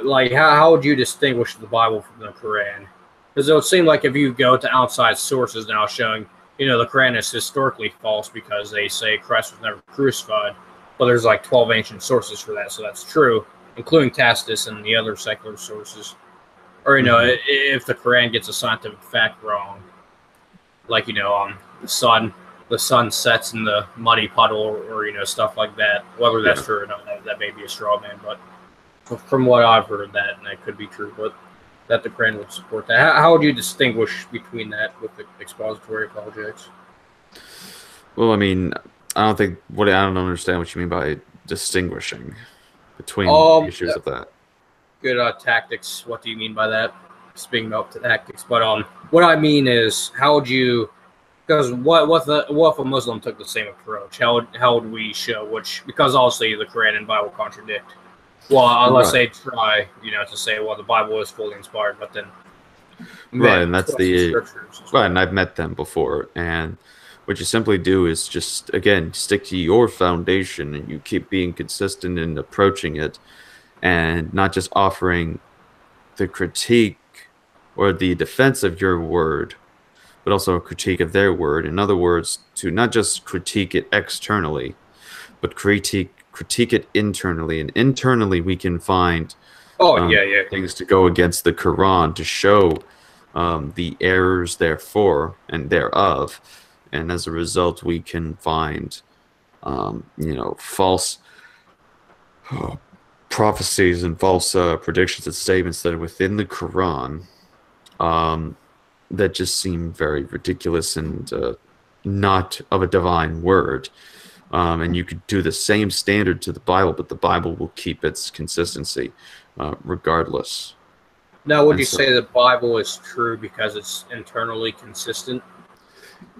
like, how would you distinguish the Bible from the Quran? Because it would seem like if you go to outside sources now showing, the Quran is historically false because they say Christ was never crucified, but there's like 12 ancient sources for that, so that's true, including Tacitus and the other secular sources. Or, if the Quran gets a scientific fact wrong, like, the sun sets in the muddy puddle or stuff like that, whether that's true or not, that may be a straw man, but from what I've heard, that could be true, but that the Quran would support that. How would you distinguish between that with the expository apologetics? Well, I mean, I don't understand what you mean by distinguishing between the issues of that. Good tactics. What do you mean by that? Speaking of tactics, but what I mean is, how would you? Because what if a Muslim took the same approach? How would we show which? Because obviously the Quran and Bible contradict. Well, unless they try, to say, well, the Bible is fully inspired, but then right, and that's right. And I've met them before, and what you simply do is just, again, stick to your foundation, and you keep being consistent in approaching it, and not just offering the critique or the defense of your word, but also a critique of their word. In other words, to not just critique it externally, but critique it internally. And internally, we can find things to go against the Quran to show the errors therefore and thereof. And as a result, we can find, false prophecies and false predictions and statements that are within the Quran that just seem very ridiculous and not of a divine word. And you could do the same standard to the Bible, but the Bible will keep its consistency regardless. Now, would And you so- say the Bible is true because it's internally consistent?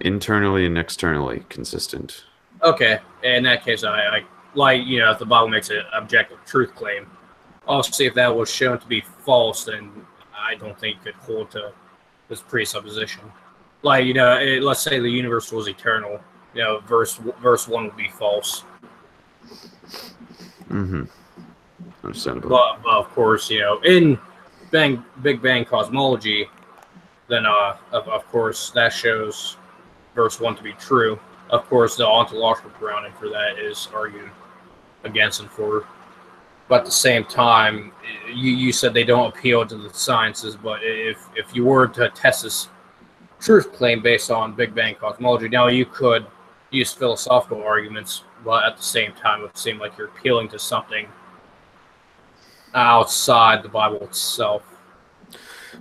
Internally and externally consistent. Okay, in that case, I like, you know, if the Bible makes an objective truth claim, obviously if that was shown to be false, then I don't think it could hold to this presupposition. Like, you know, let's say the universe was eternal, you know, verse 1 would be false. Mm-hmm. Understandable. But of course, you know, in Big Bang cosmology, then of course that shows verse 1 to be true. Of course, the ontological grounding for that is argued against and for. But at the same time, you said they don't appeal to the sciences, but if you were to test this truth claim based on Big Bang cosmology, now you could use philosophical arguments, but at the same time, it would seem like you're appealing to something outside the Bible itself.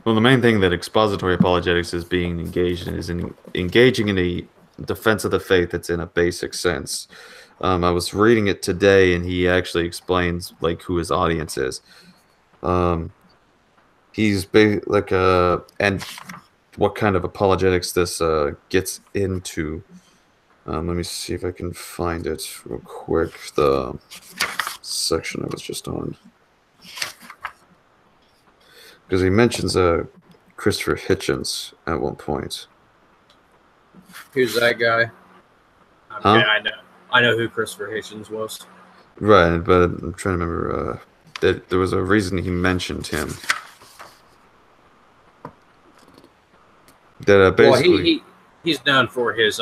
Well, the main thing that expository apologetics is being engaged in is engaging in a defense of the faith that's in a basic sense. I was reading it today, and he actually explains like who his audience is. He's and what kind of apologetics this gets into. Let me see if I can find it real quick. The section I was just on, because he mentions Christopher Hitchens at one point. Who's that guy? Huh? Yeah, I know who Christopher Hitchens was. Right, but I'm trying to remember that there was a reason he mentioned him. That basically, Well, he's known for his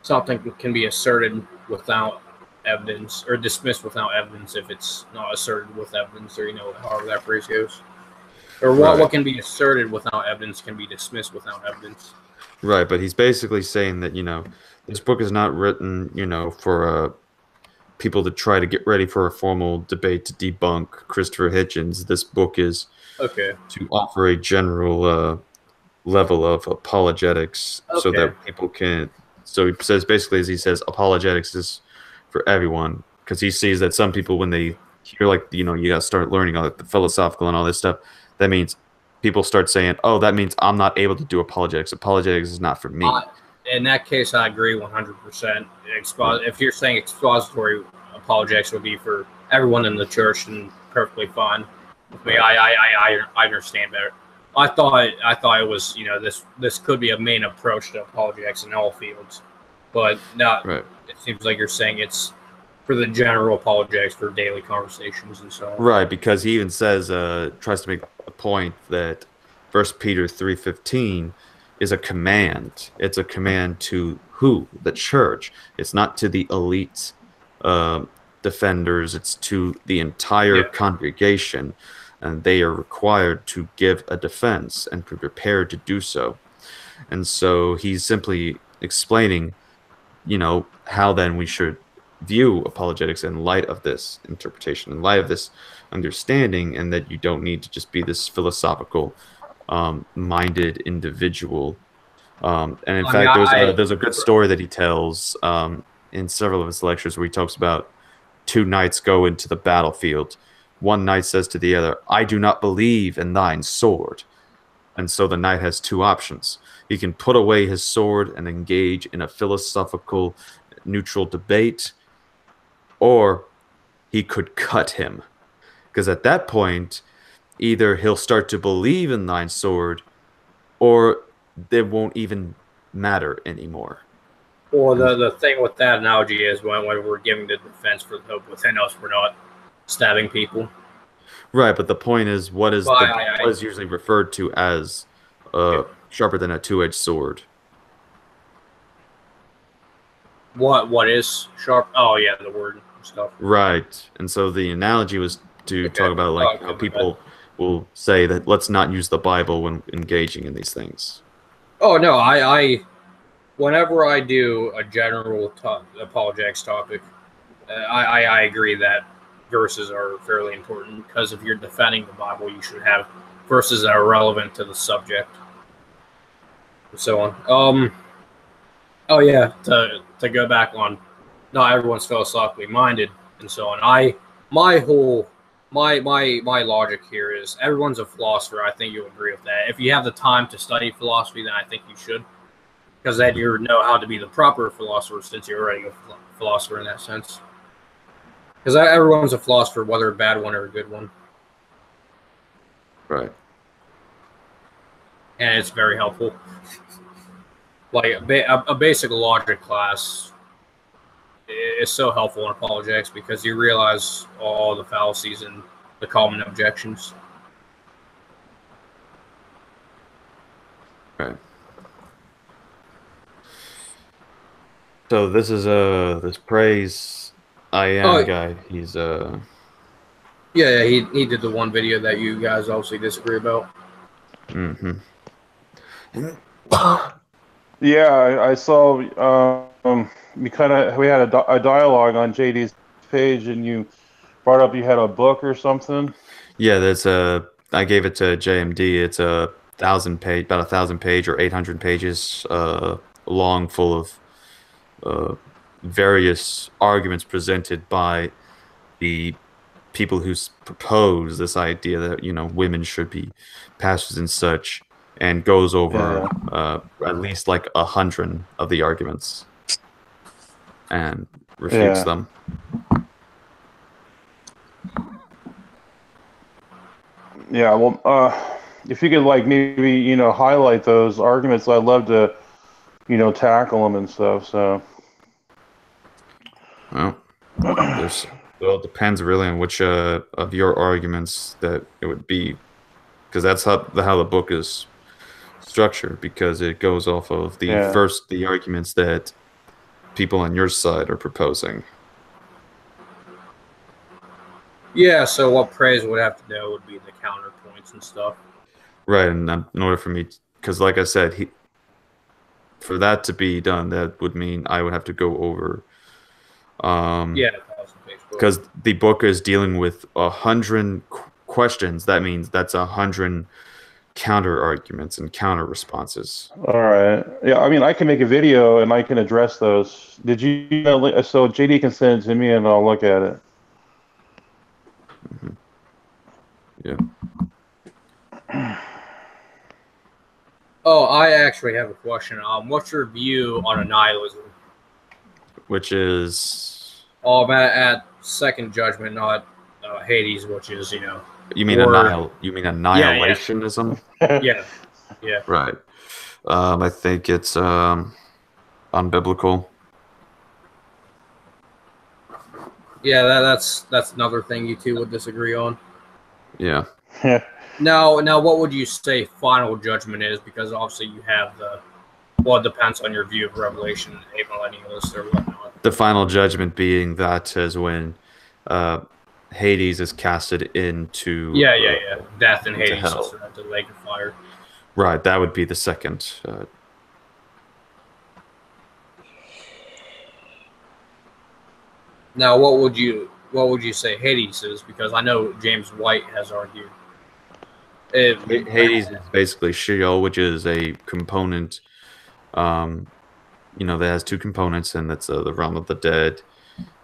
something can be asserted without evidence or dismissed without evidence if it's not asserted with evidence, or, you know, however that phrase goes. Or what Right. can be asserted without evidence can be dismissed without evidence. right, but he's basically saying that, this book is not written, for people to try to get ready for a formal debate to debunk Christopher Hitchens. This book is Okay. to offer a general level of apologetics so Okay. that people can. So he says basically, as he says, apologetics is for everyone, because he sees that some people, when they hear you got to start learning all the philosophical and all this stuff, that means people start saying, "Oh, that means I'm not able to do apologetics. Apologetics is not for me." In that case, I agree 100%. If you're saying expository apologetics would be for everyone in the church, then perfectly fine with me. I understand better. I thought it was, this could be a main approach to apologetics in all fields, but not. Right. It seems like you're saying it's for the general apologetics for daily conversations and so on. Right, because he even says, tries to make a point that 1 Peter 3:15 is a command. It's a command to who? The church. It's not to the elite defenders. It's to the entire congregation, and they are required to give a defense and be prepared to do so. And so he's simply explaining, how then we should view apologetics in light of this interpretation, in light of this understanding, and that you don't need to just be this philosophical minded individual. And in fact, there's a good story that he tells in several of his lectures where he talks about two knights go into the battlefield. One knight says to the other, "I do not believe in thine sword." And so the knight has two options. He can put away his sword and engage in a philosophical, neutral debate, or he could cut him. Because at that point, either he'll start to believe in thine sword, or it won't even matter anymore. Well, the thing with that analogy is when we're giving the defense for the hope within us, we're not stabbing people. Right, but the point is, what is Well, what is usually referred to as sharper than a two-edged sword? What is sharp? Oh yeah, the word stuff. Right, and so the analogy was to talk about how people will say that let's not use the Bible when engaging in these things. Oh no, I whenever I do a general apologetics topic, I agree that verses are fairly important, because if you're defending the Bible, you should have verses that are relevant to the subject, and so on. Oh yeah, to go back on not everyone's philosophically minded and so on. My logic here is everyone's a philosopher. I think you'll agree with that. If you have the time to study philosophy, then I think you should, because then you know how to be the proper philosopher, since you're already a philosopher in that sense. Because everyone's a philosopher, whether a bad one or a good one. Right. And it's very helpful. Like a basic logic class is so helpful in apologetics, because you realize all the fallacies and the common objections. Right. So this is this praise I am guy. He's Yeah, he did the one video that you guys obviously disagree about. Mm-hmm. Yeah, I saw. We had a dialogue on JD's page, and you brought up you had a book or something. Yeah, that's I gave it to JMD. It's a 1,000-page, about 1,000-page or 800 pages long, full of various arguments presented by the people who propose this idea that women should be pastors and such, and goes over at least like 100 of the arguments and refutes them. Yeah, well, if you could maybe highlight those arguments, I'd love to tackle them and stuff. So, well, it depends really on which of your arguments that it would be, because that's how the book is structured, because it goes off of the arguments that people on your side are proposing. Yeah, so what praise would have to know would be the counterpoints and stuff. Right, and in order for me, because like I said, for that to be done, that would mean I would have to go over. Because the book is dealing with 100 questions. That means that's 100 counter arguments and counter responses. All right. Yeah, I mean, I can make a video and I can address those. Did you? So JD can send it to me and I'll look at it. Mm-hmm. Yeah. Oh, I actually have a question. What's your view on annihilism? Which is? Oh, at Second Judgment, not Hades, which is You mean annihilationism? Yeah. Right. I think it's unbiblical. Yeah, that's another thing you two would disagree on. Yeah. Now, what would you say final judgment is? Because obviously you have it depends on your view of Revelation, amillennialist or whatnot. The final judgment being that is when Hades is casted into death and Hades hell. Into the lake of fire. Right, that would be the second. Now, what would you say Hades is? Because I know James White has argued. Hades is basically Sheol, which is a component, that has two components, and that's the realm of the dead.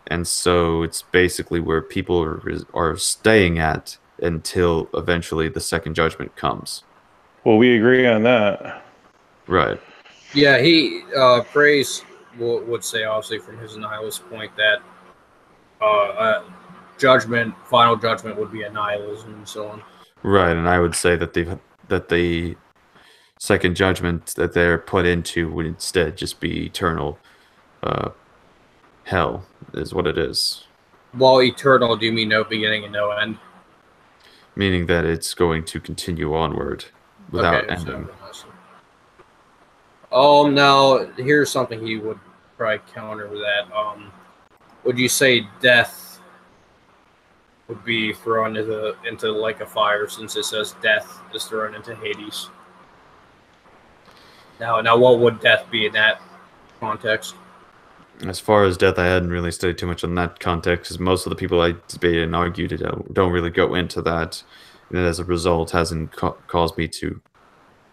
And so it's basically where people are staying at until eventually the second judgment comes. Well, we agree on that. Right. Yeah, he praise would say, obviously, from his nihilist point, that final judgment would be annihilism and so on. Right, and I would say that the second judgment that they're put into would instead just be eternal hell, is what it is. Well, eternal, do you mean no beginning and no end? Meaning that it's going to continue onward without ending. Now, here's something he would probably counter with that. Would you say death would be thrown into the lake of fire, since it says death is thrown into Hades? Now, what would death be in that context? As far as death, I hadn't really studied too much on that context, because most of the people I debated and argued don't really go into that, and as a result, hasn't caused me to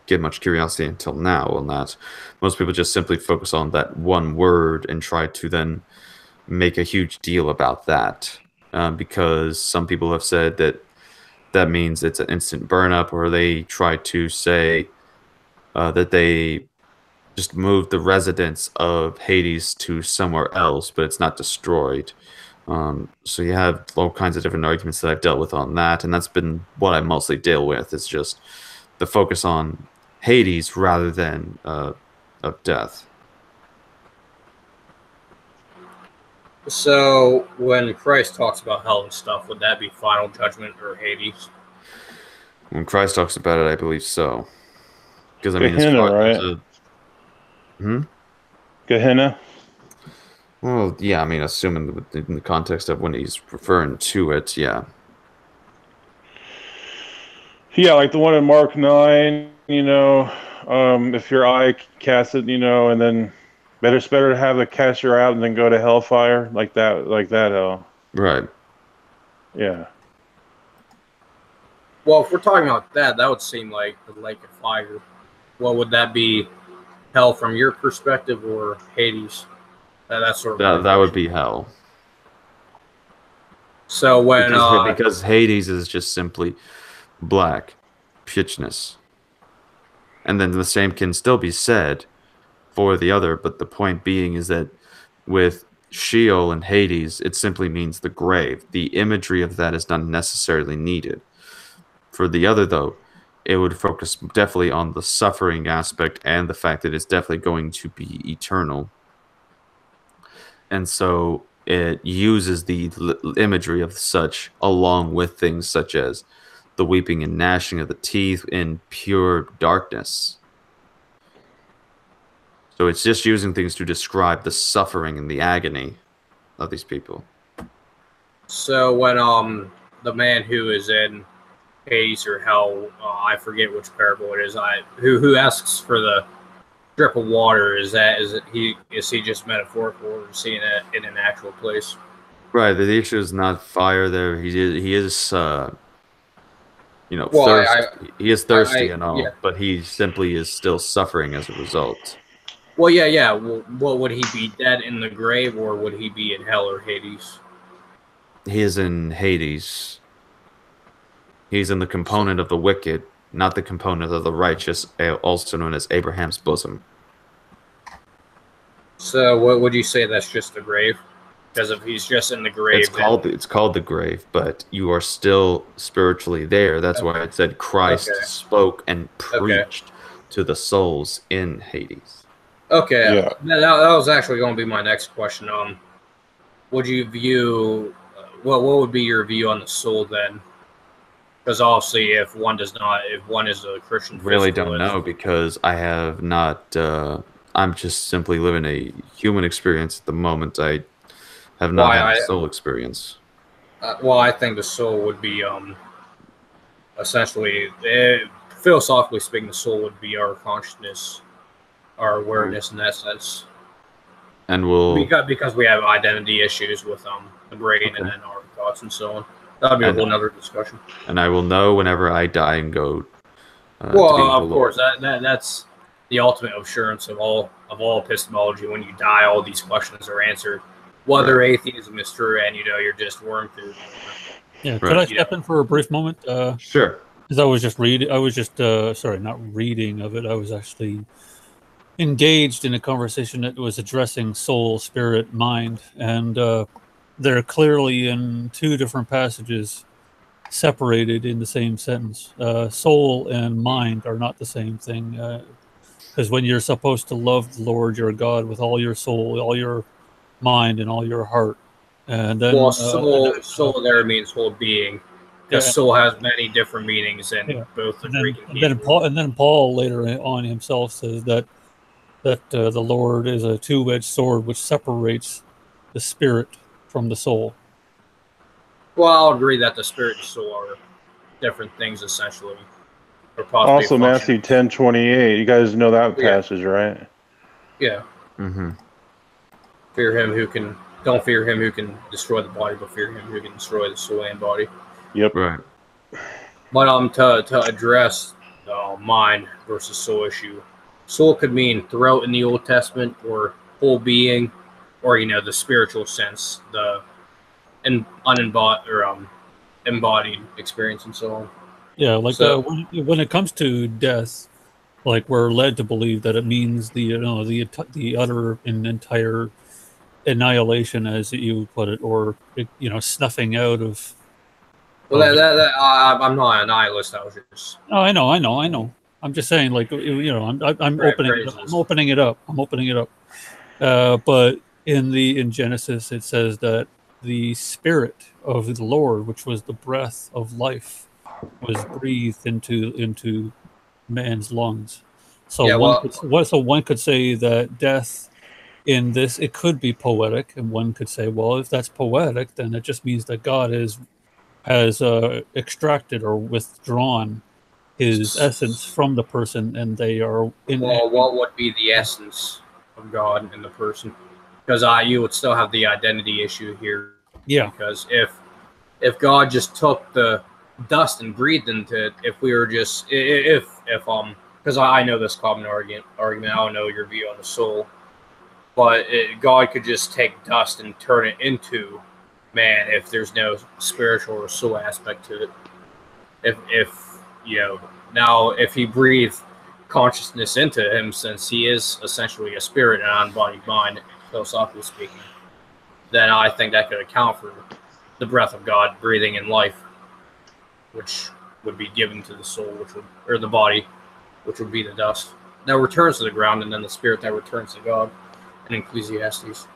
get much curiosity until now on that. Most people just simply focus on that one word and try to then make a huge deal about that, because some people have said that means it's an instant burn up, or they try to say that they just moved the residents of Hades to somewhere else, but it's not destroyed. So you have all kinds of different arguments that I've dealt with on that, and that's been what I mostly deal with. It's just the focus on Hades rather than of death. So when Christ talks about hell and stuff, would that be final judgment or Hades? When Christ talks about it, I believe so. Because I mean, Gehenna, right? Gehenna. Well, yeah, I mean, assuming in the context of when he's referring to it, yeah. Yeah, like the one in Mark 9, if your eye casts it, and then it's better to have the caster out and then go to hellfire, like that hell. Right. Yeah. Well, if we're talking about that would seem like the lake of fire. What would that be, hell from your perspective or Hades? That sort of that would be hell. So when because Hades is just simply black pitchness, and then the same can still be said for the other, but the point being is that with Sheol and Hades, it simply means the grave. The imagery of that is not necessarily needed. For the other, though, it would focus definitely on the suffering aspect and the fact that it's definitely going to be eternal. And so it uses the imagery of such along with things such as the weeping and gnashing of the teeth in pure darkness. So it's just using things to describe the suffering and the agony of these people. So when the man who is in Hades or hell, I forget which parable it is, who asks for the drip of water, is he just metaphorical, or is he in an actual place? Right. The issue is not fire. There, he is thirsty. He is thirsty and all, but he simply is still suffering as a result. Well, yeah. Well, would he be dead in the grave, or would he be in hell or Hades? He is in Hades. He's in the component of the wicked, not the component of the righteous, also known as Abraham's bosom. So, what would you say? That's just the grave? Because if he's just in the grave, it's called the grave, but you are still spiritually there. That's why I said Christ spoke and preached to the souls in Hades. Okay, yeah. That was actually going to be my next question. Would you view what would be your view on the soul then? Because obviously, if one is a Christian, really don't know, because I have not. I'm just simply living a human experience at the moment. I have not had a soul experience. I think the soul would be essentially, philosophically speaking, the soul would be our consciousness, our awareness in that sense. And because we have identity issues with the brain and then our thoughts and so on. That'll be a whole other discussion. And I will know whenever I die and go. Of course, that's the ultimate assurance of all epistemology. When you die, all these questions are answered. Whether atheism is true, and you're just worm food. Yeah, could I step in for a brief moment? Sure. Because I was just reading. I was just not reading of it. I was actually engaged in a conversation that was addressing soul, spirit, mind, and they're clearly in two different passages, separated in the same sentence. Soul and mind are not the same thing. Because when you're supposed to love the Lord your God with all your soul, all your mind, and all your heart, and then soul there means whole being. Because soul has many different meanings in both the Greek and Hebrew. And then Paul later on himself says that the Lord is a two-edged sword which separates the spirit from the soul. Well, I'll agree that the spirit and soul are different things essentially. Also, Matthew 10:28. You guys know that passage, right? Yeah. Mm-hmm. Don't fear him who can destroy the body, but fear him who can destroy the soul and body. Yep. Right. But to address the mind versus soul issue, soul could mean throat in the Old Testament, or whole being, or the spiritual sense, the unembodied or embodied experience, and so on. Yeah, like So- when it comes to death, like we're led to believe that it means the utter and entire annihilation, as you put it, or snuffing out of. Well, I'm not a nihilist. I was just Oh, I know. I'm just saying, like I'm Right, opening it up. phrases. I'm opening it up. But in Genesis, it says that the spirit of the Lord, which was the breath of life, was breathed into man's lungs. So Yeah, one could say that death in this, it could be poetic, and one could say, well, if that's poetic, then it just means that God has extracted or withdrawn his essence from the person, and they are in. Well, what would be the essence of God in the person? Because you would still have the identity issue here. Yeah. Because if God just took the dust and breathed into it, if we were just if because I know this common argument. I don't know your view on the soul, but God could just take dust and turn it into man if there's no spiritual or soul aspect to it. If now if he breathed consciousness into him, since he is essentially a spirit and an unbodied mind, philosophically speaking, then I think that could account for the breath of God breathing in life, which would be given to the soul, or the body, which would be the dust that returns to the ground, and then the spirit that returns to God in Ecclesiastes.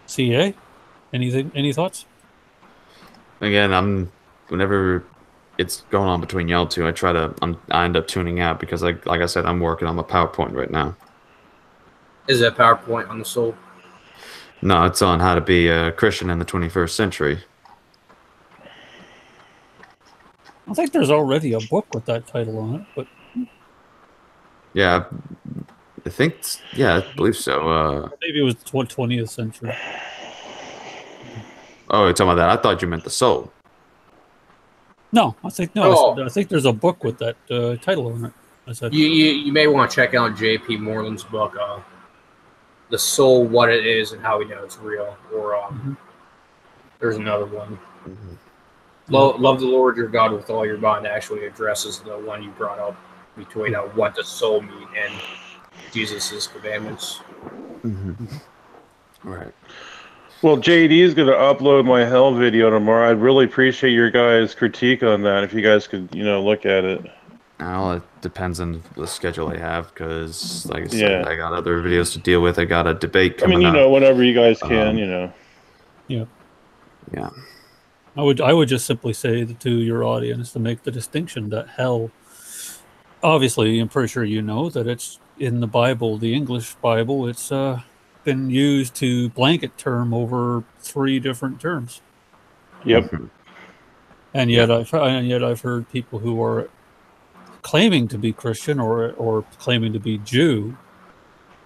CA, any thoughts? Again, whenever it's going on between y'all two, I end up tuning out because like I said, I'm working on my PowerPoint right now. Is that PowerPoint on the soul? No, it's on how to be a Christian in the 21st century. I think there's already a book with that title on it, but Yeah, I believe so. maybe it was the 20th century. Oh, you're talking about that? I thought you meant the soul. No, I think I think there's a book with that title on it. I said, You may want to check out J.P. Moreland's book, The Soul, What It Is, and How We Know It's Real. Or there's another one. Love the Lord your God with all your mind actually addresses the one you brought up between what does soul mean and Jesus' commandments. Right. Well, JD is going to upload my hell video tomorrow. I'd really appreciate your guys' critique on that. If you guys could, look at it. Well, it depends on the schedule I have because, like I said, I got other videos to deal with. I got a debate coming up. Whenever you guys can, Yeah. Yeah. I would just simply say to your audience to make the distinction that hell, obviously, I'm pretty sure you know that it's in the Bible, the English Bible. It's been used to blanket term over 3 different terms. Yep. And yet I've heard people who are claiming to be Christian or claiming to be Jew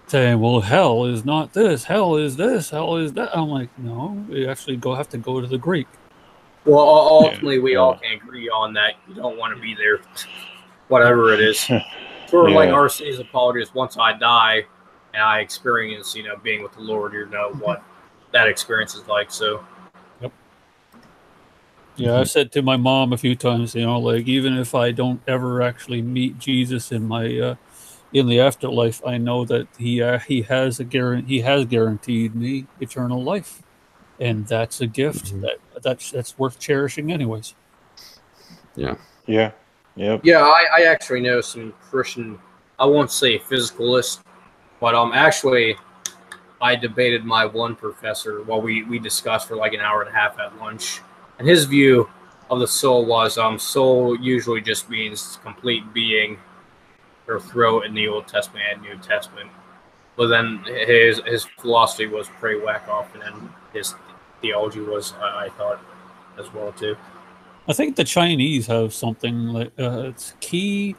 saying, well, hell is not this, hell is this, hell is that. I'm like, no, you actually have to go to the Greek. Well, ultimately, we all can agree on that. You don't want to be there, whatever it is. Sort of like RC's apologist. Once I die and I experience, being with the Lord, what that experience is like. So, yep. Yeah, I've said to my mom a few times, like even if I don't ever actually meet Jesus in my in the afterlife, I know that he has guaranteed me eternal life, and that's a gift that's worth cherishing, anyways. Yeah. Yeah. Yep. Yeah, I actually know some Christian, I won't say physicalists, but actually I debated my one professor while we discussed for like an hour and a half at lunch. And his view of the soul was soul usually just means complete being, or throw in the Old Testament and New Testament. But then his philosophy was pretty whack off, and then his theology was, I thought, as well too. I think the Chinese have something like it's Qi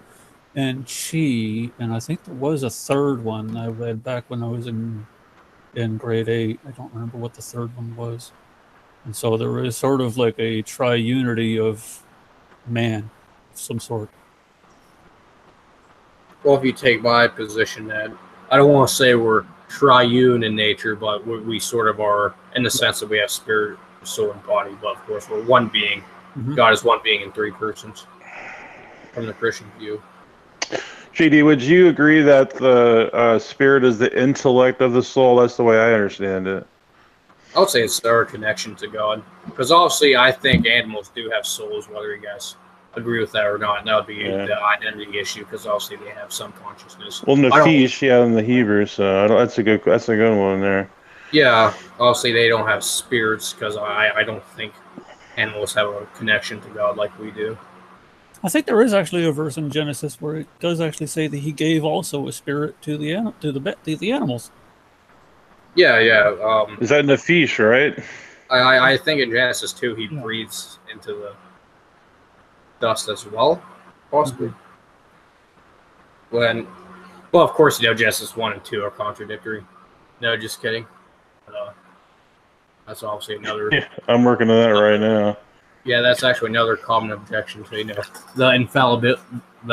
and Chi, and I think there was a third one I read back when I was in grade 8. I don't remember what the third one was. And so there is sort of like a triunity of man of some sort. Well, if you take my position, that I don't want to say we're triune in nature, but we sort of are in the sense that we have spirit, soul, and body. But of course, we're one being. Mhm. God is one being in three persons from the Christian view. GD, would you agree that the spirit is the intellect of the soul? That's the way I understand it. I would say it's our connection to God. Because obviously, I think animals do have souls, whether you guys agree with that or not. And that would be the identity issue, because obviously they have some consciousness. Well, Nephish, yeah, in the Hebrew, so that's a good one there. Yeah, obviously they don't have spirits, because I don't think animals have a connection to God like we do. I think there is actually a verse in Genesis where it does actually say that he gave also a spirit to the animals. Yeah. Is that Nephish, right? I think in Genesis 2 he breathes into the dust as well, possibly. Well, of course, Genesis 1 and 2 are contradictory. No, just kidding. That's obviously another. Yeah, I'm working on that right now. Yeah, that's actually another common objection to the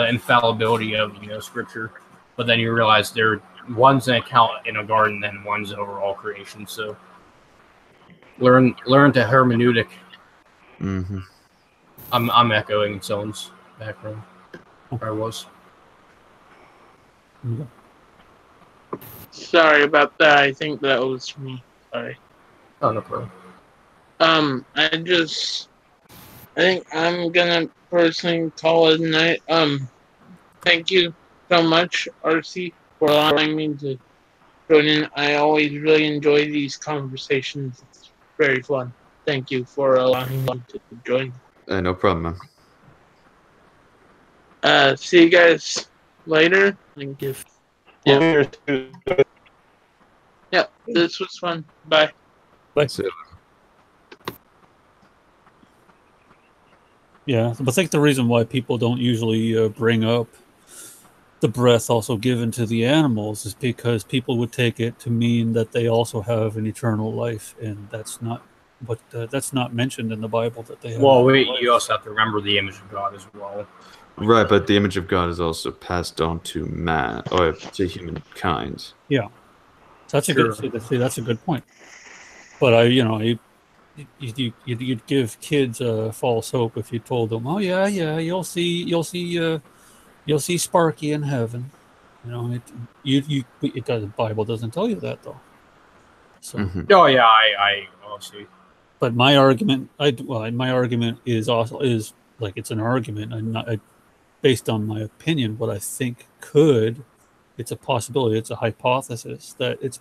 infallibility of Scripture. But then you realize one's an account in a garden, and one's overall creation. So learn to hermeneutic. Mm-hmm. I'm echoing someone's background. I was. Sorry about that. I think that was me. Sorry. Oh, no problem. I think I'm gonna personally call it a night. Thank you so much, RC, for allowing me to join in. I always really enjoy these conversations. It's very fun. Thank you for allowing me to join. No problem, man. See you guys later. Thank you. Yeah. Yep, this was fun. Bye. Bye. Yeah, but I think the reason why people don't usually bring up the breath also given to the animals is because people would take it to mean that they also have an eternal life, and that's not mentioned in the Bible that they have. Well, you also have to remember the image of God as well. Right, but the image of God is also passed on to man or to humankind. Yeah, so that's a good. That's a good point. But you'd give kids false hope if you told them, "Oh yeah, you'll see Sparky in heaven." The Bible doesn't tell you that though. So. Mm-hmm. Oh yeah, I obviously. But my argument, my argument is like it's an argument. Based on my opinion, what I think it's a possibility. It's a hypothesis that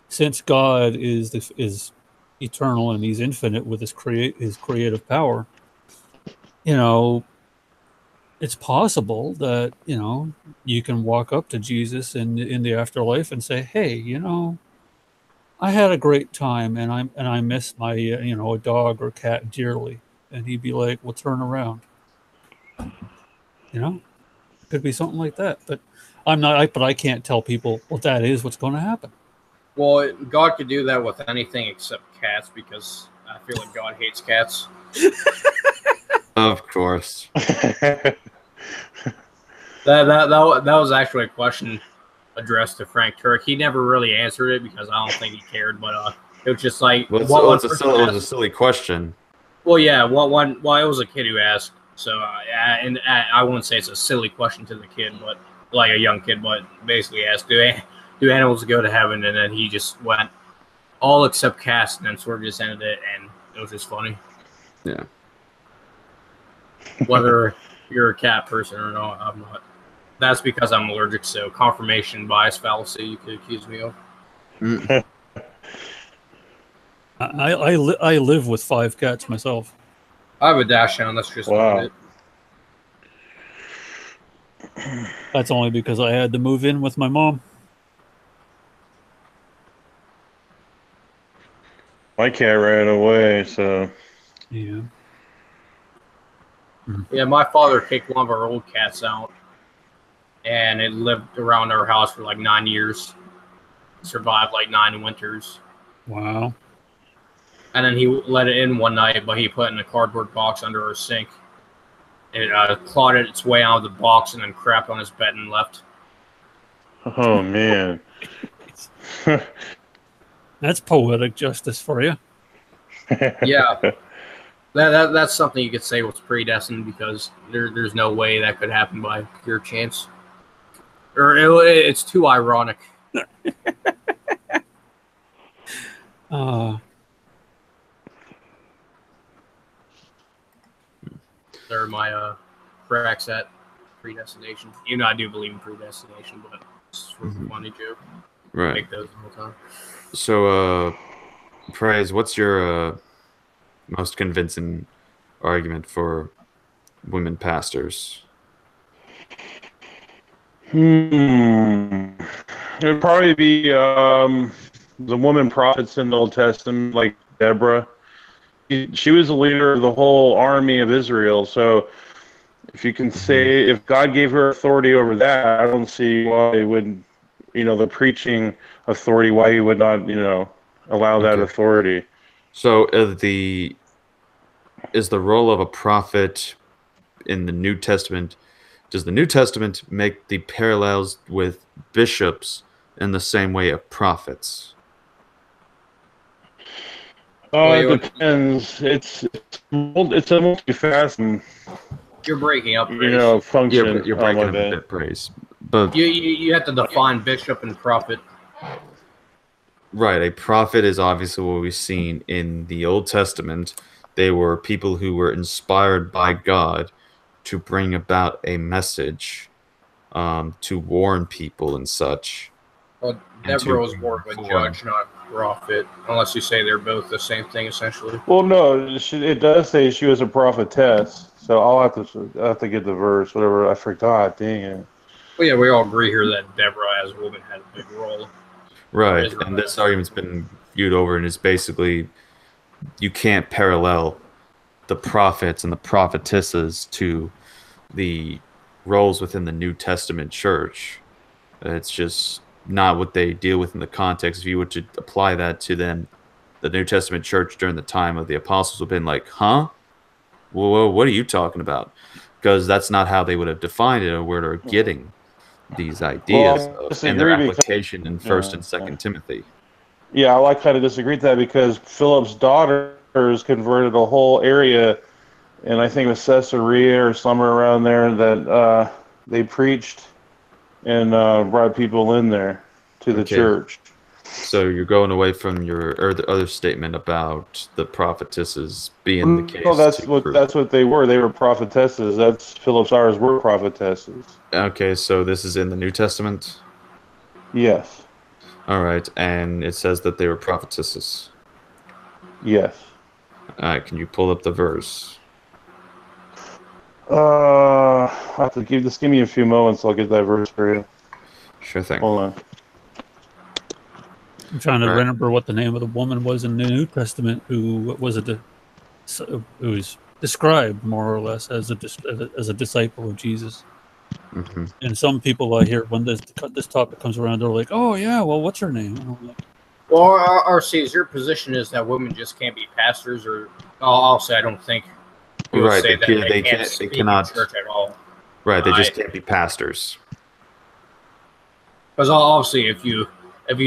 since God is eternal and he's infinite with his creative power, it's possible that you can walk up to Jesus in the afterlife and say, hey, I had a great time and I miss my a dog or cat dearly, and he'd be like, well, turn around. Could be something like that, but I can't tell people, well, that is what's going to happen. Well, God could do that with anything except cats, because I feel like God hates cats. Of course. That was actually a question addressed to Frank Turk. He never really answered it because I don't think he cared, but it was just like... It was a silly question. Well, yeah, it was a kid who asked, so and I wouldn't say it's a silly question to the kid, but like a young kid, but basically asked, do animals go to heaven? And then he just went all except cats, and then sort of just ended it, and it was just funny. Yeah. Whether you're a cat person or not, I'm not. That's because I'm allergic, so confirmation bias fallacy you could accuse me of. Mm. I live with 5 cats myself. I have a Dachshund. That's just wow. It. That's only because I had to move in with my mom. My cat ran away, so... Yeah. Yeah, my father kicked one of our old cats out, and it lived around our house for like 9 years. Survived like 9 winters. Wow. And then he let it in one night, but he put it in a cardboard box under our sink. It clawed its way out of the box and then crapped on his bed and left. Oh, man. That's poetic justice for you. Yeah. That's something you could say was predestined because there's no way that could happen by pure chance. Or it's too ironic. They're my cracks at predestination. You know, I do believe in predestination, but it's sort of a funny joke. Right. Make those all the time. So, Praise, what's your most convincing argument for women pastors? It would probably be the woman prophets in the Old Testament, like Deborah. She was the leader of the whole army of Israel. So if you can say, if God gave her authority over that, I don't see why it would, the preaching authority, why he would not, allow that authority. So is the role of a prophet in the New Testament, does the New Testament make the parallels with bishops in the same way of prophets? It depends. It's a multifaceted, You're breaking up. function. You're breaking up a bit, Praise. But You have to define bishop and prophet. right, a prophet is obviously what we've seen in the Old Testament. They were people who were inspired by God to bring about a message, to warn people and such. Well, Deborah was more of a judge, not a prophet, unless you say they're both the same thing, essentially. Well, no, it does say she was a prophetess, so I'll have to get the verse. Whatever, I forgot. Dang it. Well, yeah, we all agree here that Deborah, as a woman, had a big role. Right, and this argument's been viewed over, and it's basically you can't parallel the prophets and the prophetesses to the roles within the New Testament church. It's just not what they deal with in the context. If you were to apply that to them, the New Testament church during the time of the apostles would have been like, huh? Well, what are you talking about? Because that's not how they would have defined it or where they're getting these ideas and their application in 1st and 2nd Timothy. Yeah, I kind of disagree with that because Philip's daughters converted a whole area, and I think it was Caesarea or somewhere around there that they preached and brought people in there to the church. So you're going away from your other statement about the prophetesses being the case. No, that's what they were. They were prophetesses. That's Philip's daughters were prophetesses. Okay, so this is in the New Testament? Yes. All right, and it says that they were prophetesses. Yes. All right, can you pull up the verse? I have to just give me a few moments. I'll get that verse for you. Sure thing. Hold on. I'm trying to remember what the name of the woman was in the New Testament who was who's described more or less as a disciple of Jesus. Mm-hmm. And some people I hear when this topic comes around, they're like, "Oh yeah, well, what's her name?" And I'm like, well, RC, your position is that women just can't be pastors, or I'll say I don't think. Right, say they cannot. In church at all. Right, they just can't be pastors. Because obviously, if you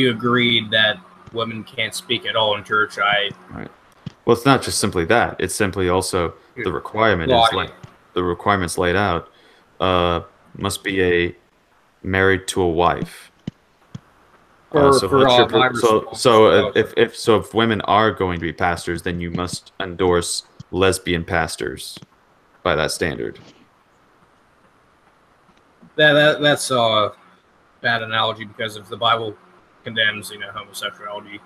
agreed that women can't speak at all in church, Right. Well, it's not just simply that. It's simply also the requirement is like the requirements laid out. Must be married to a wife. If women are going to be pastors, then you must endorse lesbian pastors by that standard. That's a bad analogy because if the Bible condemns homosexuality.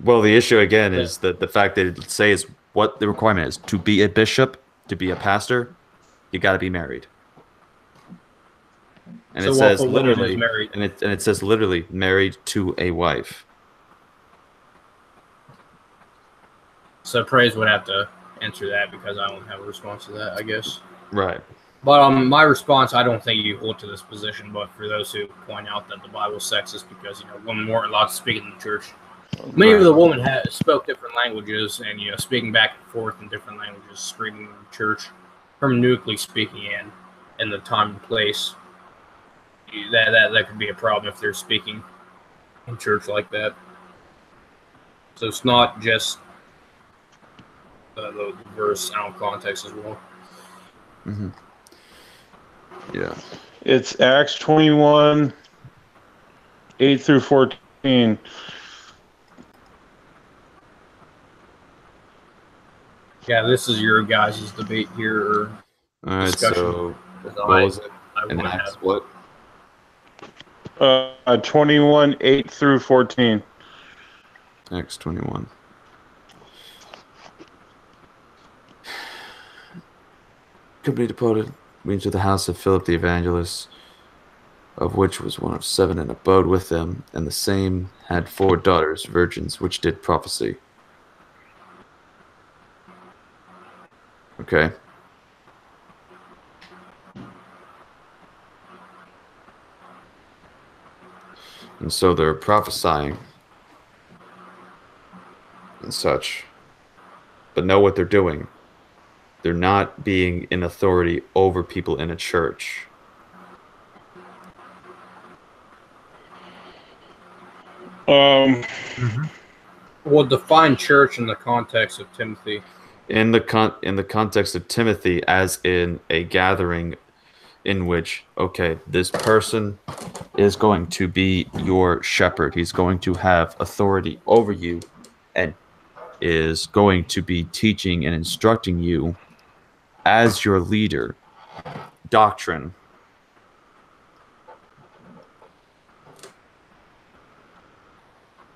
Well, the issue again is that the fact that it says what the requirement is to be a bishop, to be a pastor, you got to be married. And so it says literally, and it says literally married to a wife. So Praise would have to answer that because I don't have a response to that, I guess. Right. But my response, I don't think you hold to this position. But for those who point out that the Bible is sexist because women weren't allowed to speak in the church, many of the women spoke different languages and speaking back and forth in different languages, screaming in the church, hermeneutically speaking, and in the time and place. That could be a problem if they're speaking in church like that. So it's not just the verse out of context as well. Mm-hmm. Yeah. It's Acts 21, 8 through 14. Yeah, this is your guys' debate here. Or All right. discussion. So Because what was it? I In wouldn't Acts have. what? 21, 8 through 14. Acts 21. Company departed, went to the house of Philip the evangelist, of which was one of 7, and abode with them, and the same had 4 daughters, virgins, which did prophecy. Okay. And so they're prophesying and such, but know what they're doing. They're not being in authority over people in a church. Well, define church in the context of Timothy. In the context of Timothy, as in a gathering in which, okay, this person is going to be your shepherd. He's going to have authority over you and is going to be teaching and instructing you as your leader. Doctrine.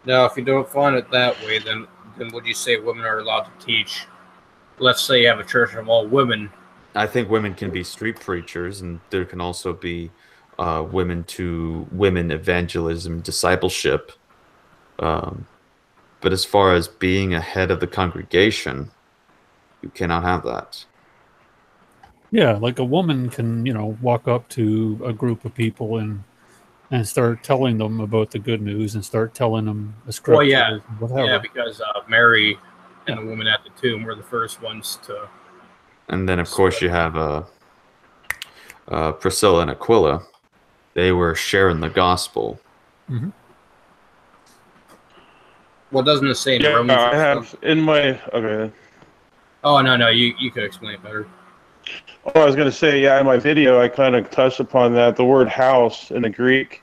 Now, if you don't find it that way, then would you say women are allowed to teach? Let's say you have a church of all women. I think women can be street preachers, and there can also be women to women evangelism, discipleship. But as far as being a head of the congregation, you cannot have that. Yeah, like a woman can, walk up to a group of people and start telling them about the good news and start telling them the scripture. Well, yeah, whatever. yeah, because Mary and the woman at the tomb were the first ones to. And then, of course, you have Priscilla and Aquila. They were sharing the gospel. Mm-hmm. Well, doesn't it say in Yeah, Romans? I have in my okay. Oh no, you could explain it better. Oh, I was going to say, yeah, in my video, I kind of touched upon that. The word house in the Greek,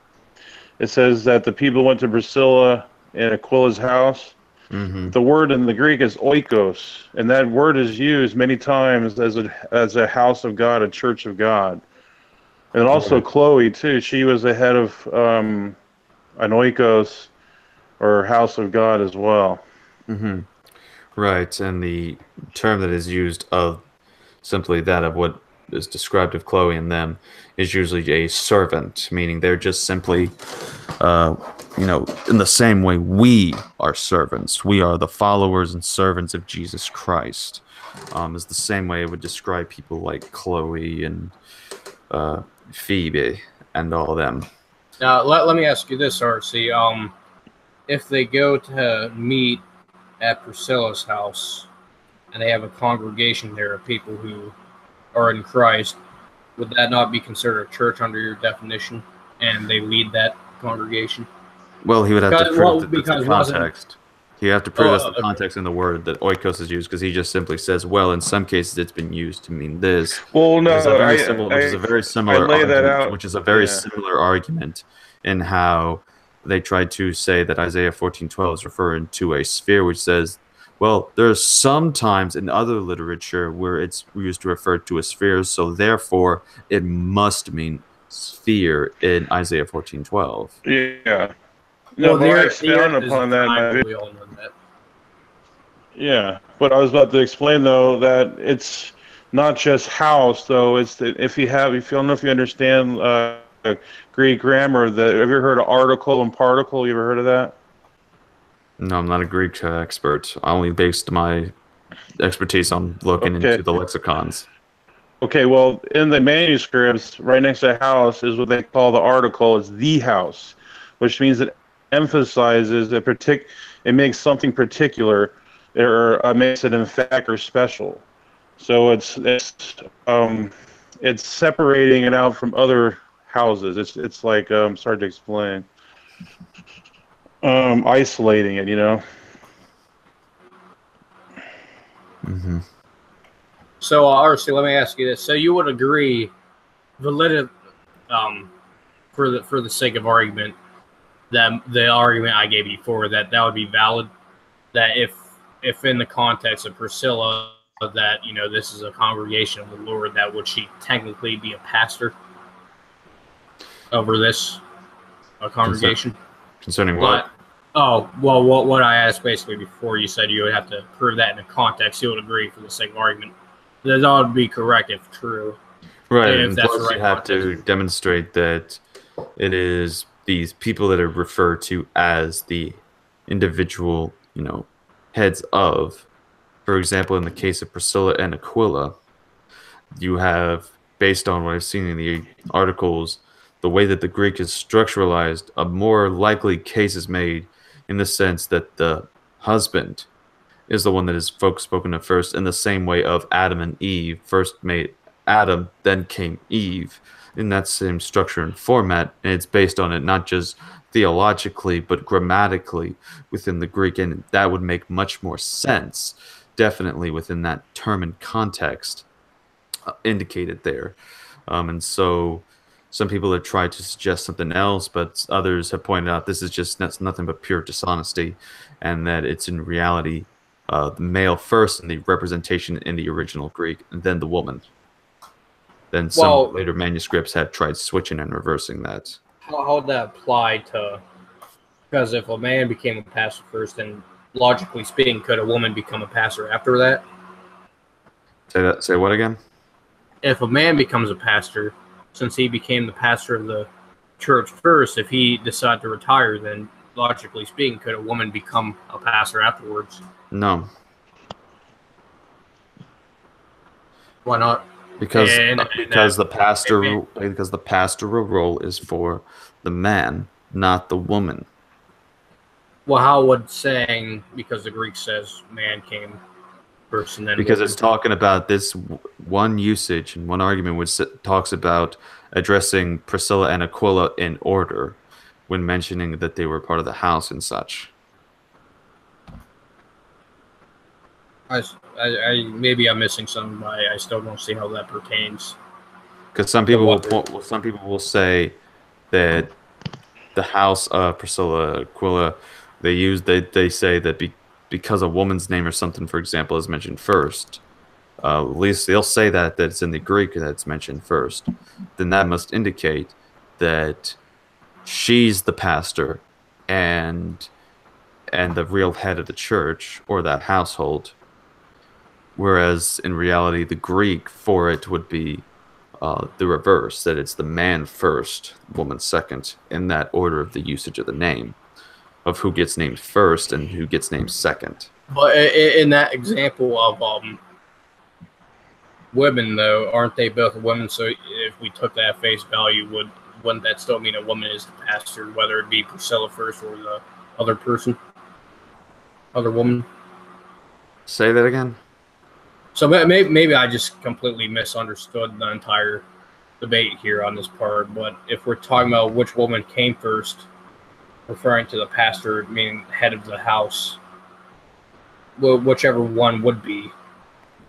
it says that the people went to Priscilla and Aquila's house. Mm-hmm. The word in the Greek is oikos, and that word is used many times as a house of God, a church of God. And also Right. Chloe, too. She was the head of an oikos, or house of God as well. Mm-hmm. Right, and the term that is used of simply that of what is described of Chloe and them is usually a servant, meaning they're just simply, in the same way we are servants. We are the followers and servants of Jesus Christ. Is the same way I would describe people like Chloe and Phoebe and all of them. Now, let me ask you this, RC. If they go to meet at Priscilla's house and they have a congregation there of people who are in Christ, would that not be considered a church under your definition? And they lead that congregation? Well, he would have to prove that that's the wasn't- context. He have to prove that's the context in the word that oikos is used, because he just simply says, well, in some cases it's been used to mean this. Well, no, Which is a very similar lay that argument, out. which is a very Yeah. similar argument in how they tried to say that Isaiah 14:12 is referring to a sphere, which says, well, there's some times in other literature where it's used to refer to a sphere, so therefore it must mean sphere in Isaiah 14:12. Yeah. No, but I expound upon that in my video. We all know that. Yeah, but I was about to explain though that it's not just house though. It's that if you don't know if you understand Greek grammar, have you ever heard of article and particle? You ever heard of that? No, I'm not a Greek expert. I only based my expertise on looking into the lexicons. Okay, well, in the manuscripts, right next to house is what they call the article. It's the house, which means it emphasizes it makes something particular, or makes it emphatic or special. So it's separating it out from other houses. It's like it's hard to explain. isolating it, you know. Mm-hmm. So, RC, let me ask you this: so you would agree, valid, for the sake of argument, that the argument I gave before that would be valid, that if in the context of Priscilla, that this is a congregation of the Lord, that would she technically be a pastor over this congregation? Concerning what? Oh, well, what I asked basically before, you said you would have to prove that in a context. You would agree for the sake of argument. That would be correct if true. Right, If and that's plus the right you have to context. demonstrate that it is these people that are referred to as the individual, heads of. For example, in the case of Priscilla and Aquila, you have, based on what I've seen in the articles, the way that the Greek is structuralized, a more likely case is made in the sense that the husband is the one that is spoken of first, in the same way of Adam and Eve. First made Adam, then came Eve, in that same structure and format, and it's based on it not just theologically but grammatically within the Greek, and that would make much more sense, definitely within that term and context indicated there. And so some people have tried to suggest something else, but others have pointed out this is just nothing but pure dishonesty, and that it's in reality the male first in the representation in the original Greek, and then the woman. Then some later manuscripts have tried switching and reversing that. How would that apply to? Because if a man became a pastor first, then logically speaking, could a woman become a pastor after that? Say what again? If a man becomes a pastor, since he became the pastor of the church first, if he decided to retire, then logically speaking, could a woman become a pastor afterwards? No. Why not? Because the pastoral role is for the man, not the woman. Well, how would saying, because the Greek says man came first and then because woman. It's talking about this one usage and one argument which talks about addressing Priscilla and Aquila in order when mentioning that they were part of the house and such. Maybe I'm missing something. I still don't see how that pertains. Because some people will say that the house of Priscilla, Aquila, they say that because a woman's name or something, for example, is mentioned first, at least they'll say that it's in the Greek that it's mentioned first. Then that must indicate that she's the pastor and the real head of the church or that household. Whereas in reality, the Greek for it would be the reverse, that it's the man first, woman second, in that order of the usage of the name, of who gets named first and who gets named second. But in that example of women, though, aren't they both women? So if we took that at face value, wouldn't that still mean a woman is the pastor, whether it be Priscilla first or the other person, other woman? Say that again? So maybe I just completely misunderstood the entire debate here on this part. But if we're talking about which woman came first, referring to the pastor, meaning head of the house, well, whichever one would be,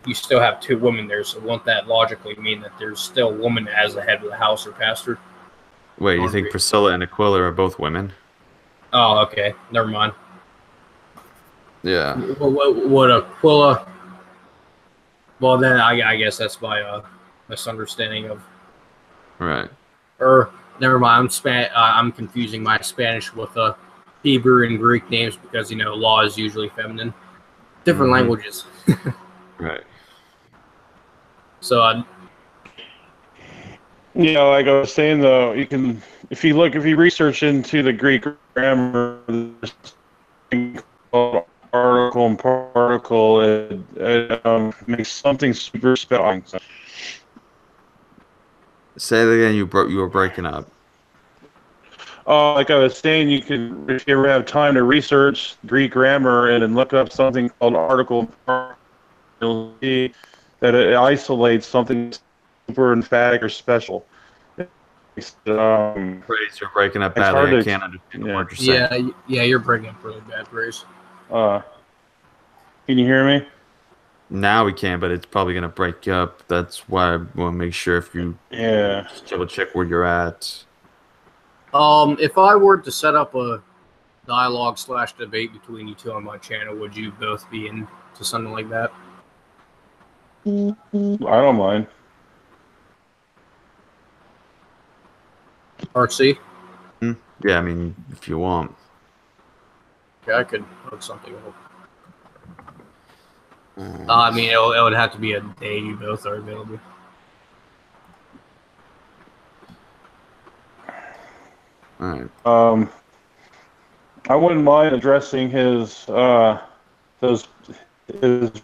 you still have two women there. So won't that logically mean that there's still a woman as the head of the house or pastor? Wait, you think Priscilla and Aquila are both women? Oh, okay. Never mind. Yeah. What Aquila... Well, then I guess that's my misunderstanding of. Right. Or never mind. I'm confusing my Spanish with Hebrew and Greek names because law is usually feminine. Different languages. Right. So. Yeah, like I was saying though, you can if you research into the Greek grammar, there's something called article and particle, it makes something super spelling. Say that again. You were breaking up. Like I was saying, you can, if you ever have time to research Greek grammar and then look up something called article and particle, you'll see that it isolates something super emphatic or special. Praise, you're breaking up It's badly. hard I to- can't understand the yeah. word you're saying. Yeah, you're breaking up really bad, Brace. Can you hear me? Now we can, but it's probably going to break up. That's why I want to make sure if you just double check where you're at. If I were to set up a dialogue/debate between you two on my channel, would you both be into something like that? I don't mind. RC? Yeah, I mean, if you want. Yeah, I could hook something up. I mean, it would have to be a day you both are available. All right. I wouldn't mind addressing his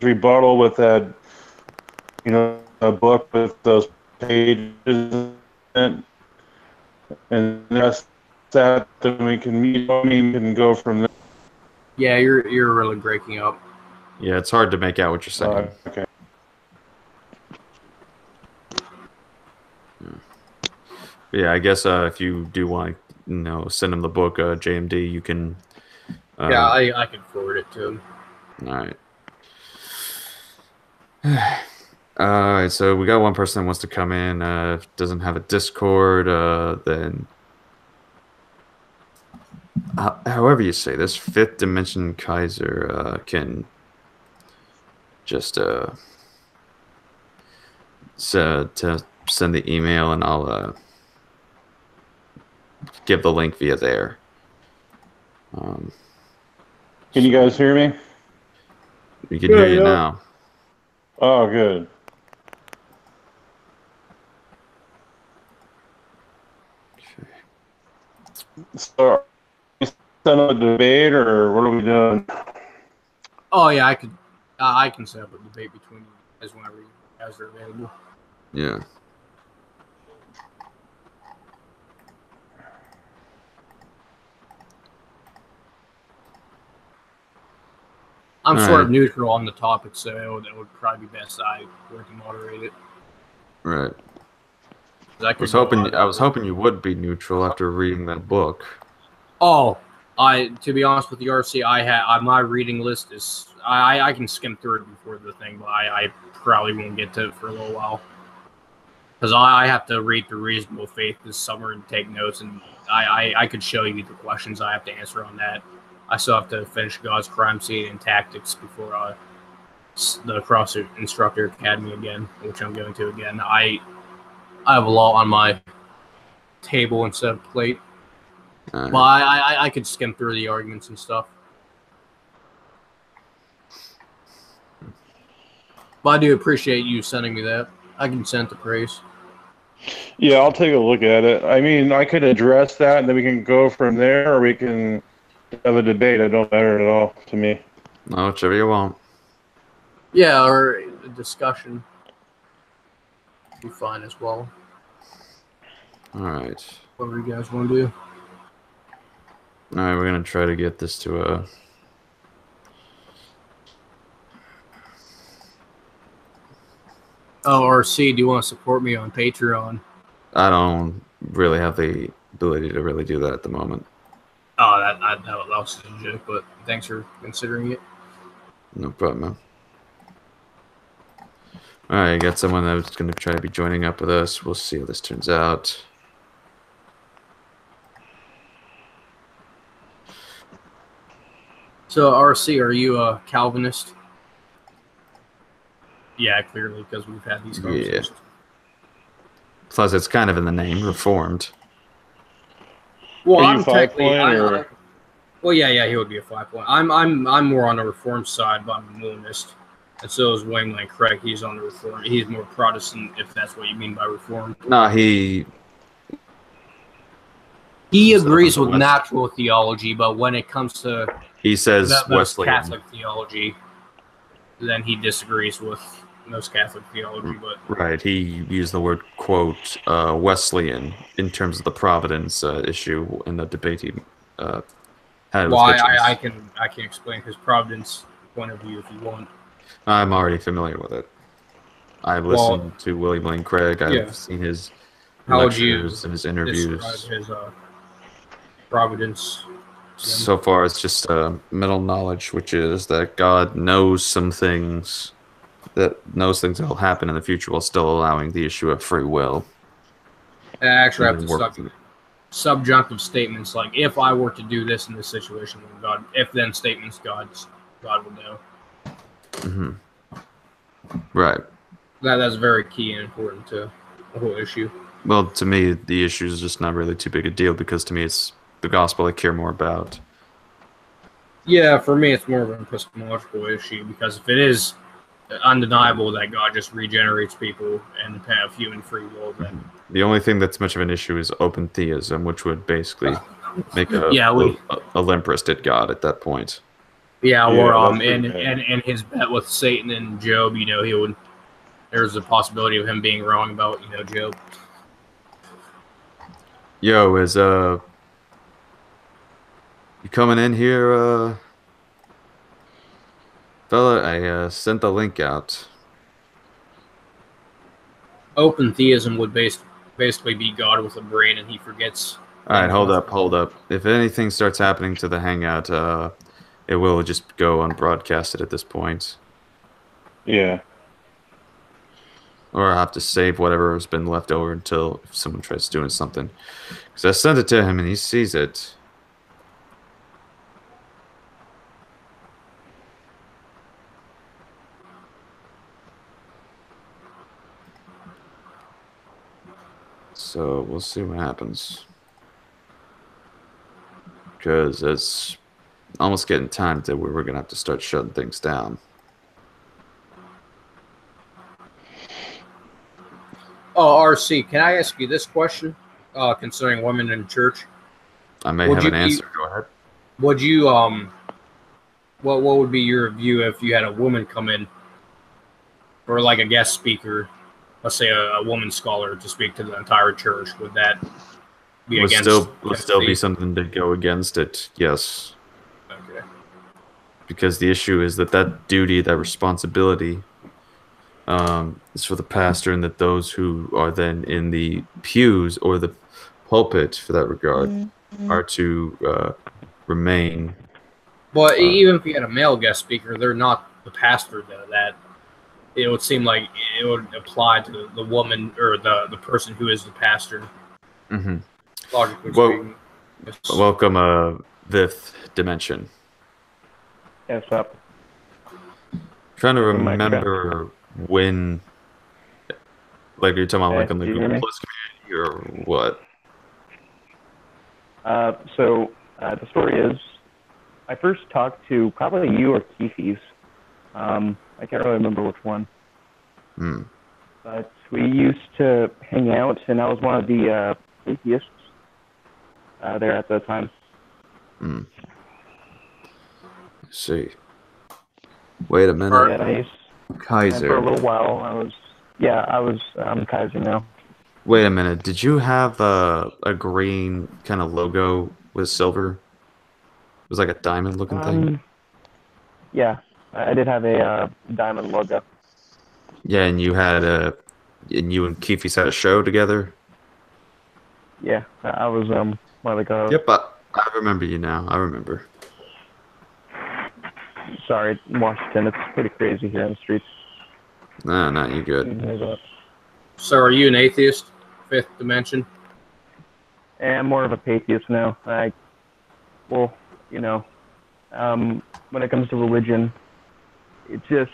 rebuttal with that, a book with those pages in it, and that's that. Then we can meet and go from there. Yeah, you're really breaking up. Yeah, it's hard to make out what you're saying. Okay. Yeah, I guess if you do want to, send him the book, JMD, you can. Yeah, I can forward it to him. All right. All right, so we got one person that wants to come in. Doesn't have a Discord. Then, however you say this, Fifth Dimension Kaiser can just to send the email, and I'll give the link via there. Can you guys hear me? We can hear you now. Oh, good. So, are we set up a debate, or what are we doing? Oh yeah, I can set up a debate between you guys whenever you guys are available. Yeah. I'm All sort of right. neutral on the topic, so it would probably be best I were to moderate it. Right. 'Cause I could was go hoping on I was that. hoping you would be neutral after reading that book. Oh, to be honest with the RC, my reading list is I can skim through it before the thing, but I probably won't get to it for a little while because I have to read through Reasonable Faith this summer and take notes, and I could show you the questions I have to answer on that. I still have to finish God's Crime Scene and Tactics before the CrossFit Instructor Academy again, which I'm going to again. I have a lot on my table instead of plate. Well, I could skim through the arguments and stuff. But I do appreciate you sending me that. I can send it to Praise. Yeah, I'll take a look at it. I mean, I could address that, and then we can go from there, or we can have a debate. It don't matter at all to me. No, whichever you want. Yeah, or a discussion. Be fine as well. All right. Whatever you guys want to do. All right, we're gonna try to get this to a. Oh, RC, do you want to support me on Patreon? I don't really have the ability to really do that at the moment. Oh, that was a joke, but thanks for considering it. No problem, man. All right, I got someone that's gonna try to be joining up with us. We'll see how this turns out. So, RC, are you a Calvinist? Yeah, clearly, because we've had these conversations. Plus, it's kind of in the name, Reformed. Well, Are you I'm technically. 5-point, or- Well, yeah, he would be a 5-point. I'm more on the Reformed side, but I'm a Monist, and so is Wayne Lane Craig. He's on the Reform. He's more Protestant, if that's what you mean by Reformed. No, he agrees with West. natural theology, but when it comes to says most Wesleyan. Catholic theology, then he disagrees with most Catholic theology. But Right, he used the word quote Wesleyan in terms of the Providence issue in the debate he had with Hitchens. I can explain his Providence point of view if you want. I'm already familiar with it. I've listened to William Lane Craig. I've Yeah. seen his How would you lectures and his interviews. describe his providence? So far, it's just mental knowledge, which is that God knows some things, that will happen in the future while still allowing the issue of free will. I actually have And to work stop. Subjunctive statements like if I were to do this in this situation, then God. If then statements, God would know. Mm-hmm. Right. That's very key and important to the whole issue. Well, to me, the issue is just not really too big a deal because to me, it's the gospel I care more about. Yeah, for me, it's more of an epistemological issue because if it is undeniable that God just regenerates people and have human free will, then The only thing that's much of an issue is open theism, which would basically make a limp-wristed God at that point. Yeah, Yeah, or that's pretty and his bet with Satan and Job, he would. There's a possibility of him being wrong about Job. Yo, is you coming in here, fella? I sent the link out. Open theism would basically be God with a brain, and he forgets. All right, hold up. If anything starts happening to the Hangout, it will just go unbroadcasted at this point. Yeah. Or I'll have to save whatever has been left over until if someone tries doing something. Because I sent it to him and he sees it. So we'll see what happens. Because it's almost getting time that we're going to have to start shutting things down. Oh, RC, can I ask you this question concerning women in church? I may have an answer. Go ahead. Would you what would be your view if you had a woman come in, or like a guest speaker, let's say a woman scholar to speak to the entire church? Would that be Would against? still be something to go against it. Yes. Okay. Because the issue is that duty, that responsibility, is for the pastor, and that those who are then in the pews or the pulpit, for that regard, are to remain. But even if you had a male guest speaker, they're not the pastor, though. That it would seem like it would apply to the woman or the person who is the pastor. Mm-hmm. Logically Well, speaking. welcome, Fifth Dimension. Yes, up. Trying to Oh my God. remember when, like, you're talking about like on the do you hear Google me? Plus community or what? So the story is, I first talked to probably you or Keefe's. I can't really remember which one. Hmm. But we used to hang out, and I was one of the atheists there at the time. Hmm. Let's see. Wait a minute. Yeah, and for a Kaiser. little while, I was Kaiser now. Wait a minute. Did you have a green kind of logo with silver? It was like a diamond looking thing. Yeah, I did have a diamond logo. Yeah, and you and Keefe had a show together. Yeah, I was one of the guys. Yep, I remember you now. I remember. Sorry, Washington. It's pretty crazy here on the streets. No, you good. So, are you an atheist? Fifth Dimension. And I'm more of a patheist now. When it comes to religion, it just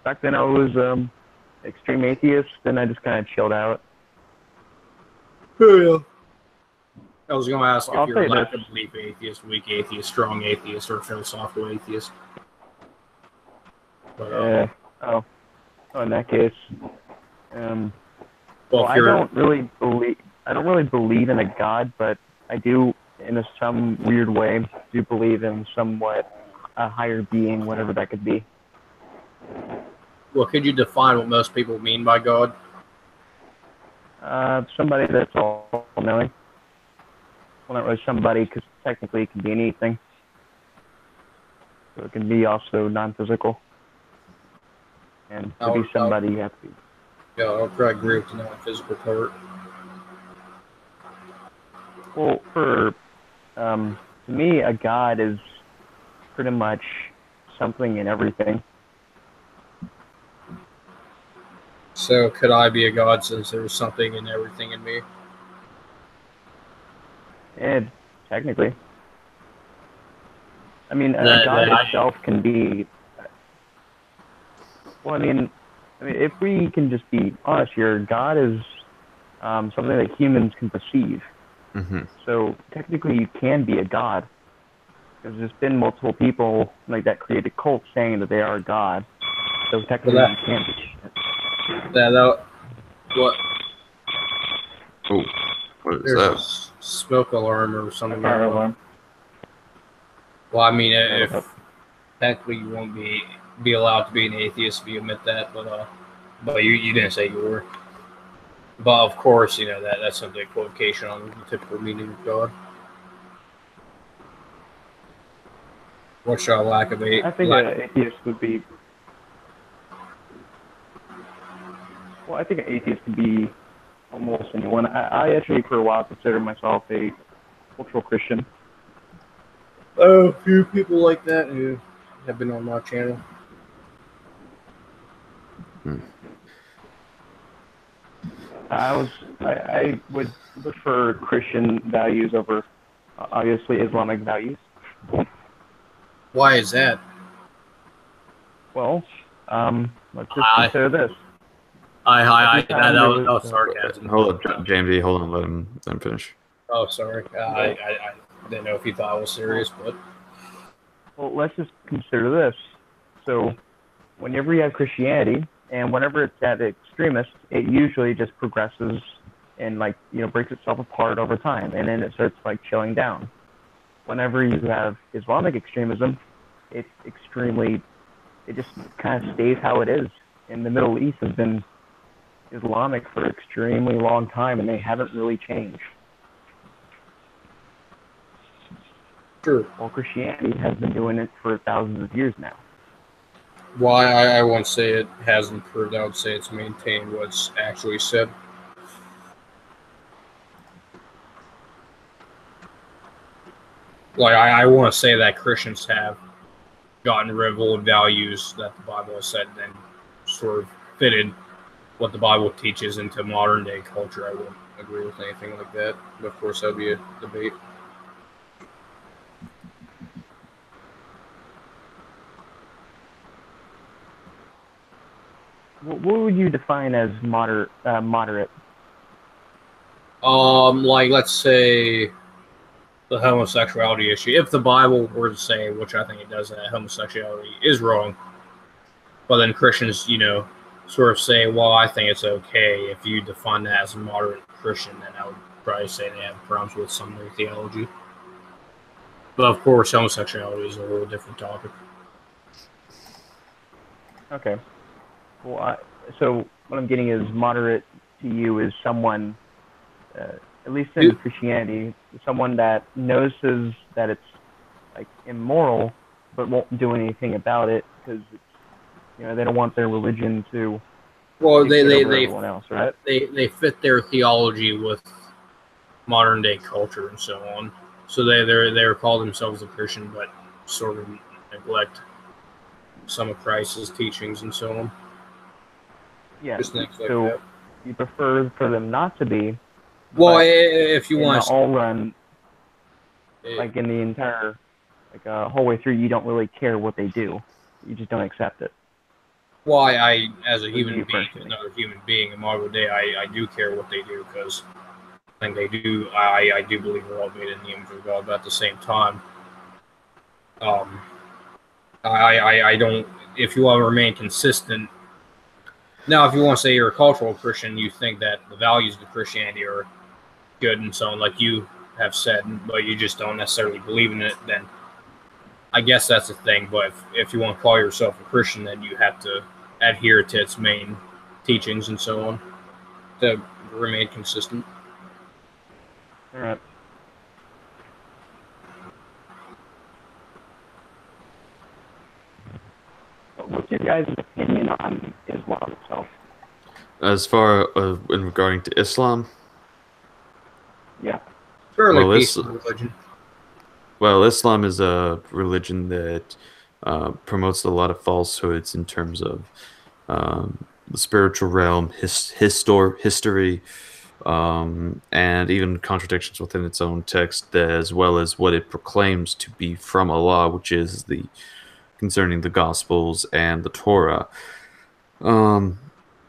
back then I was extreme atheist, and I just kind of chilled out. Yeah. I was going to ask I'll if you're a say lack this. of belief atheist, weak atheist, strong atheist, or philosophical atheist. But, In that case, well, I don't really believe in a god, but I do, in some weird way, do believe in somewhat a higher being, whatever that could be. well, could you define what most people mean by God? Somebody that's all-knowing. Well, not really somebody, because technically it can be anything. So it can be also non-physical. And to be somebody, you have to be. Yeah, I'll probably agree with the non-physical part. Well, to me, a god is pretty much something and everything. So could I be a god since there's something and everything in me? And technically, I mean, a That- god that- itself can be. Well, I mean, if we can just be honest here, God is something that humans can perceive. Mm-hmm. So technically, you can be a god. Because there's been multiple people like that created cults saying that they are a god. So technically, Well, you can be. What? Oh, what is There's a that? smoke alarm or something. Fire alarm. Well, I mean, if technically you won't be allowed to be an atheist if you admit that, but you didn't say you were. But of course, you know that's simply a qualification on the typical meaning of God. What's your lack of I think an atheist would be. Well, I think an atheist could be almost anyone. I actually, for a while, considered myself a cultural Christian. a few people like that who have been on my channel. I would prefer Christian values over, obviously, Islamic values. Why is that? Well, let's just consider this. That was sarcasm. Hold up, James. Hold on. Let him finish. Oh, sorry. I didn't know if you thought I was serious, but Well, let's just consider this. So, whenever you have Christianity, and whenever it's at extremists, it usually just progresses and breaks itself apart over time, and then it starts chilling down. Whenever you have Islamic extremism, it just kind of stays how it is. And the Middle East has been Islamic for an extremely long time, and they haven't really changed. sure. While Christianity has been doing it for thousands of years now. Why I won't say it hasn't proved. I would say it's maintained what's actually said. Like I want to say that Christians have gotten rid of old values that the Bible has said, and then sort of fitted what the Bible teaches into modern day culture. I wouldn't agree with anything like that, but of course that'd be a debate. What would you define as moderate? Like let's say the homosexuality issue. If the Bible were to say, which I think it does, that homosexuality is wrong, but then Christians, sort of say, well, I think it's okay. If you define that as a moderate Christian, then I would probably say they have problems with some of their theology. But of course, homosexuality is a whole different topic. Okay. Well, so what I'm getting is moderate to you is someone, at least in Christianity, someone that notices that it's immoral, but won't do anything about it because they don't want their religion to. Well, they everyone else, right? They fit their theology with modern day culture and so on. So they call themselves a Christian, but sort of neglect some of Christ's teachings and so on. Yeah. Just things like so that. you prefer for them not to be. Well, if you want to all run, in the entire whole way through, you don't really care what they do. You just don't accept it. Well, I as a human being, another human being in modern day, I do care what they do because I think they do. I do believe we're all made in the image of God, but at the same time, I don't. If you want to remain consistent. Now, if you want to say you're a cultural Christian, you think that the values of Christianity are good and so on, like you have said, but you just don't necessarily believe in it, then I guess that's the thing. But if you want to call yourself a Christian, then you have to adhere to its main teachings and so on to remain consistent. All right. What's your guys' opinion on Islam itself? As far in regarding to Islam, Yeah. Fairly Well, peaceful religion. Well, Islam is a religion that promotes a lot of falsehoods in terms of the spiritual realm, history, and even contradictions within its own text, as well as what it proclaims to be from Allah, which is the concerning the Gospels and the Torah.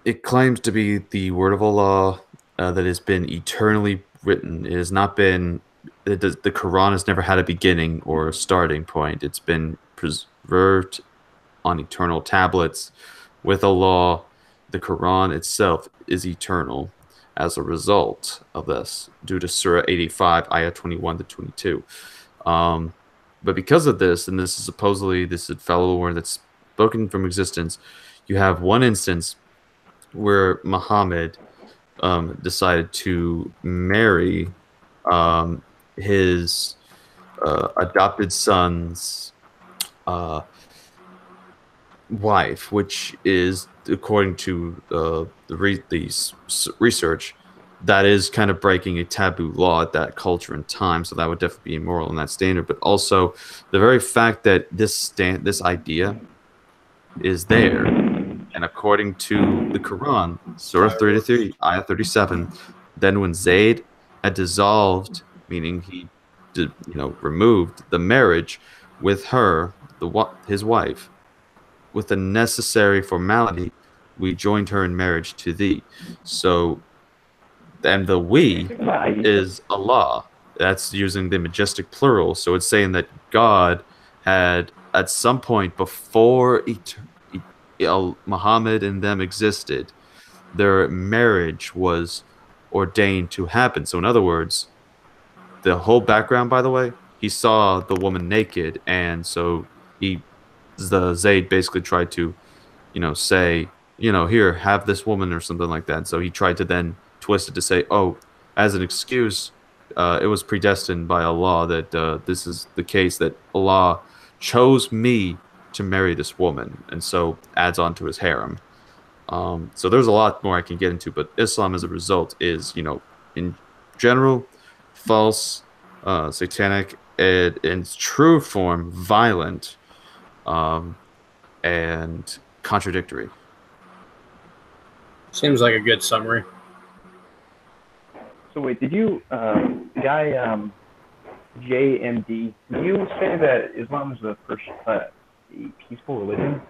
It claims to be the word of Allah that has been eternally written. It has not been. The Quran has never had a beginning or a starting point. It's been preserved on eternal tablets with Allah. The Quran itself is eternal as a result of this, due to Surah 85, Ayah 21 to 22. But because of this, and this is supposedly this is fellow word that's spoken from existence, you have one instance where Muhammad decided to marry his adopted son's wife, which is, according to the research, that is kind of breaking a taboo law at that culture and time. So that would definitely be immoral in that standard. But also, the very fact that this idea is there, and according to the Quran, Surah 33, Ayah 37, then when Zayd had dissolved, meaning he did, removed the marriage with her, his wife, with the necessary formality, we joined her in marriage to thee. So, and the we is Allah. That's using the majestic plural. So it's saying that God had, at some point before Muhammad and them existed, their marriage was ordained to happen. So in other words, the whole background, by the way, he saw the woman naked, and so Zayd basically tried to, say, here, have this woman or something like that. So he tried to then twist it to say, oh, as an excuse, it was predestined by Allah that this is the case, that Allah chose me to marry this woman, and so adds on to his harem. So there's a lot more I can get into, but Islam as a result is, in general, false, satanic, and in its true form, violent, and contradictory. Seems like a good summary. So wait, did you, guy JMD, did you say that Islam is a peaceful religion?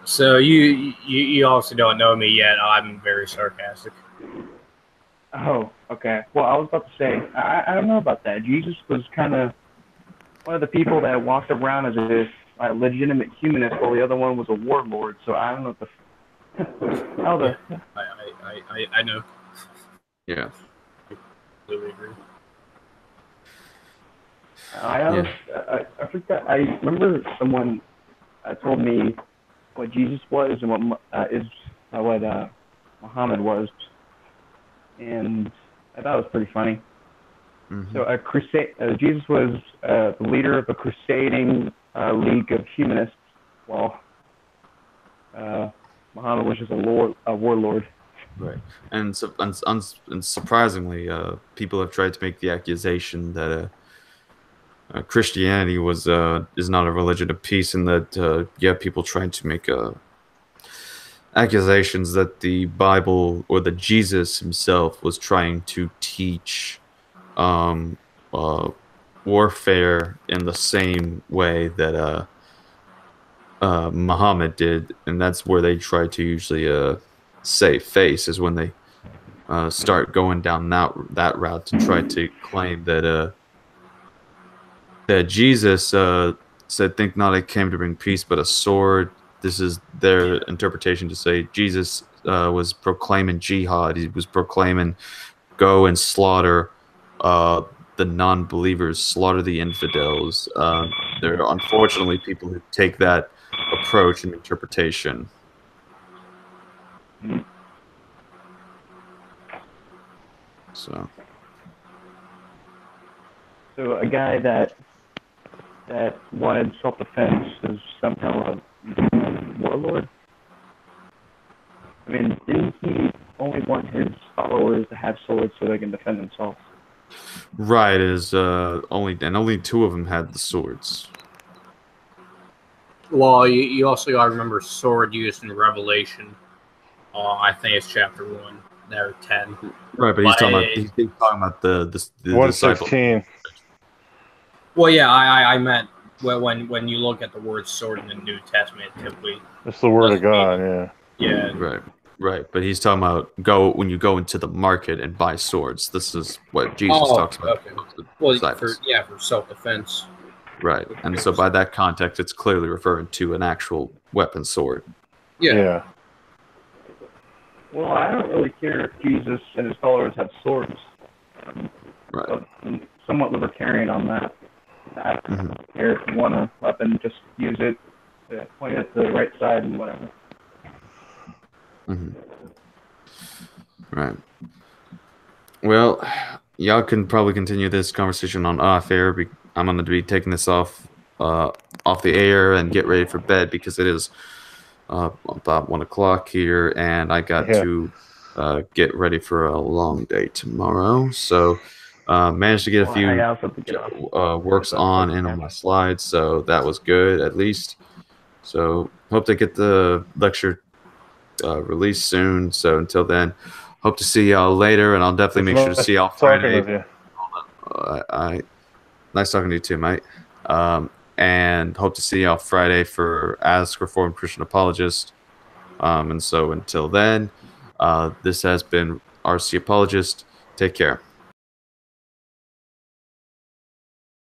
So you also don't know me yet. I'm very sarcastic. Oh, okay. Well, I was about to say, I don't know about that. Jesus was kind of one of the people that walked around as a legitimate humanist, while the other one was a warlord. So I don't know what I know. Yeah. Completely agree. I forgot. I remember someone told me what Jesus was and what Muhammad was, and I thought it was pretty funny. Mm-hmm. So Jesus was the leader of a crusading league of humanists, while Muhammad was just a warlord. Right, and surprisingly, people have tried to make the accusation that Christianity is not a religion of peace, and that people trying to make accusations that the Bible or that Jesus himself was trying to teach warfare in the same way that Muhammad did, and that's where they try to usually save face, is when they start going down that route to try to claim that that Jesus said, "Think not I came to bring peace, but a sword." This is their interpretation to say Jesus was proclaiming jihad. He was proclaiming, go and slaughter the non-believers, slaughter the infidels. There are unfortunately people who take that approach and interpretation. So a guy that wanted self-defense is somehow a warlord. I mean, didn't he only want his followers to have swords so they can defend themselves? Right, is only two of them had the swords. Well, you also got to remember sword used in Revelation. I think it's chapter 1. There are 10. Right, but he's talking about the 116. Well, yeah, I meant when you look at the word sword in the New Testament, typically It's the word of God, yeah. yeah. Right, but he's talking about when you go into the market and buy swords. This is what Jesus talks about. Okay. Well, for self-defense. Right, and so by that context, it's clearly referring to an actual weapon sword. Yeah. Well, I don't really care if Jesus and his followers have swords. Right. But I'm somewhat libertarian on that. I don't care if you want a weapon, just use it, point it at the right side and whatever. Right. Well, y'all can probably continue this conversation on off air. I'm going to be taking this off the air and get ready for bed because it is about 1 o'clock here, and I got to get ready for a long day tomorrow. So managed to get a few works on my slides, so that was good at least. So hope to get the lecture released soon. So until then, hope to see y'all later, and I'll definitely make sure to see y'all Friday. Nice talking to you too, mate. And hope to see y'all Friday for Ask Reformed Christian Apologist. And so until then, this has been RC Apologist. Take care.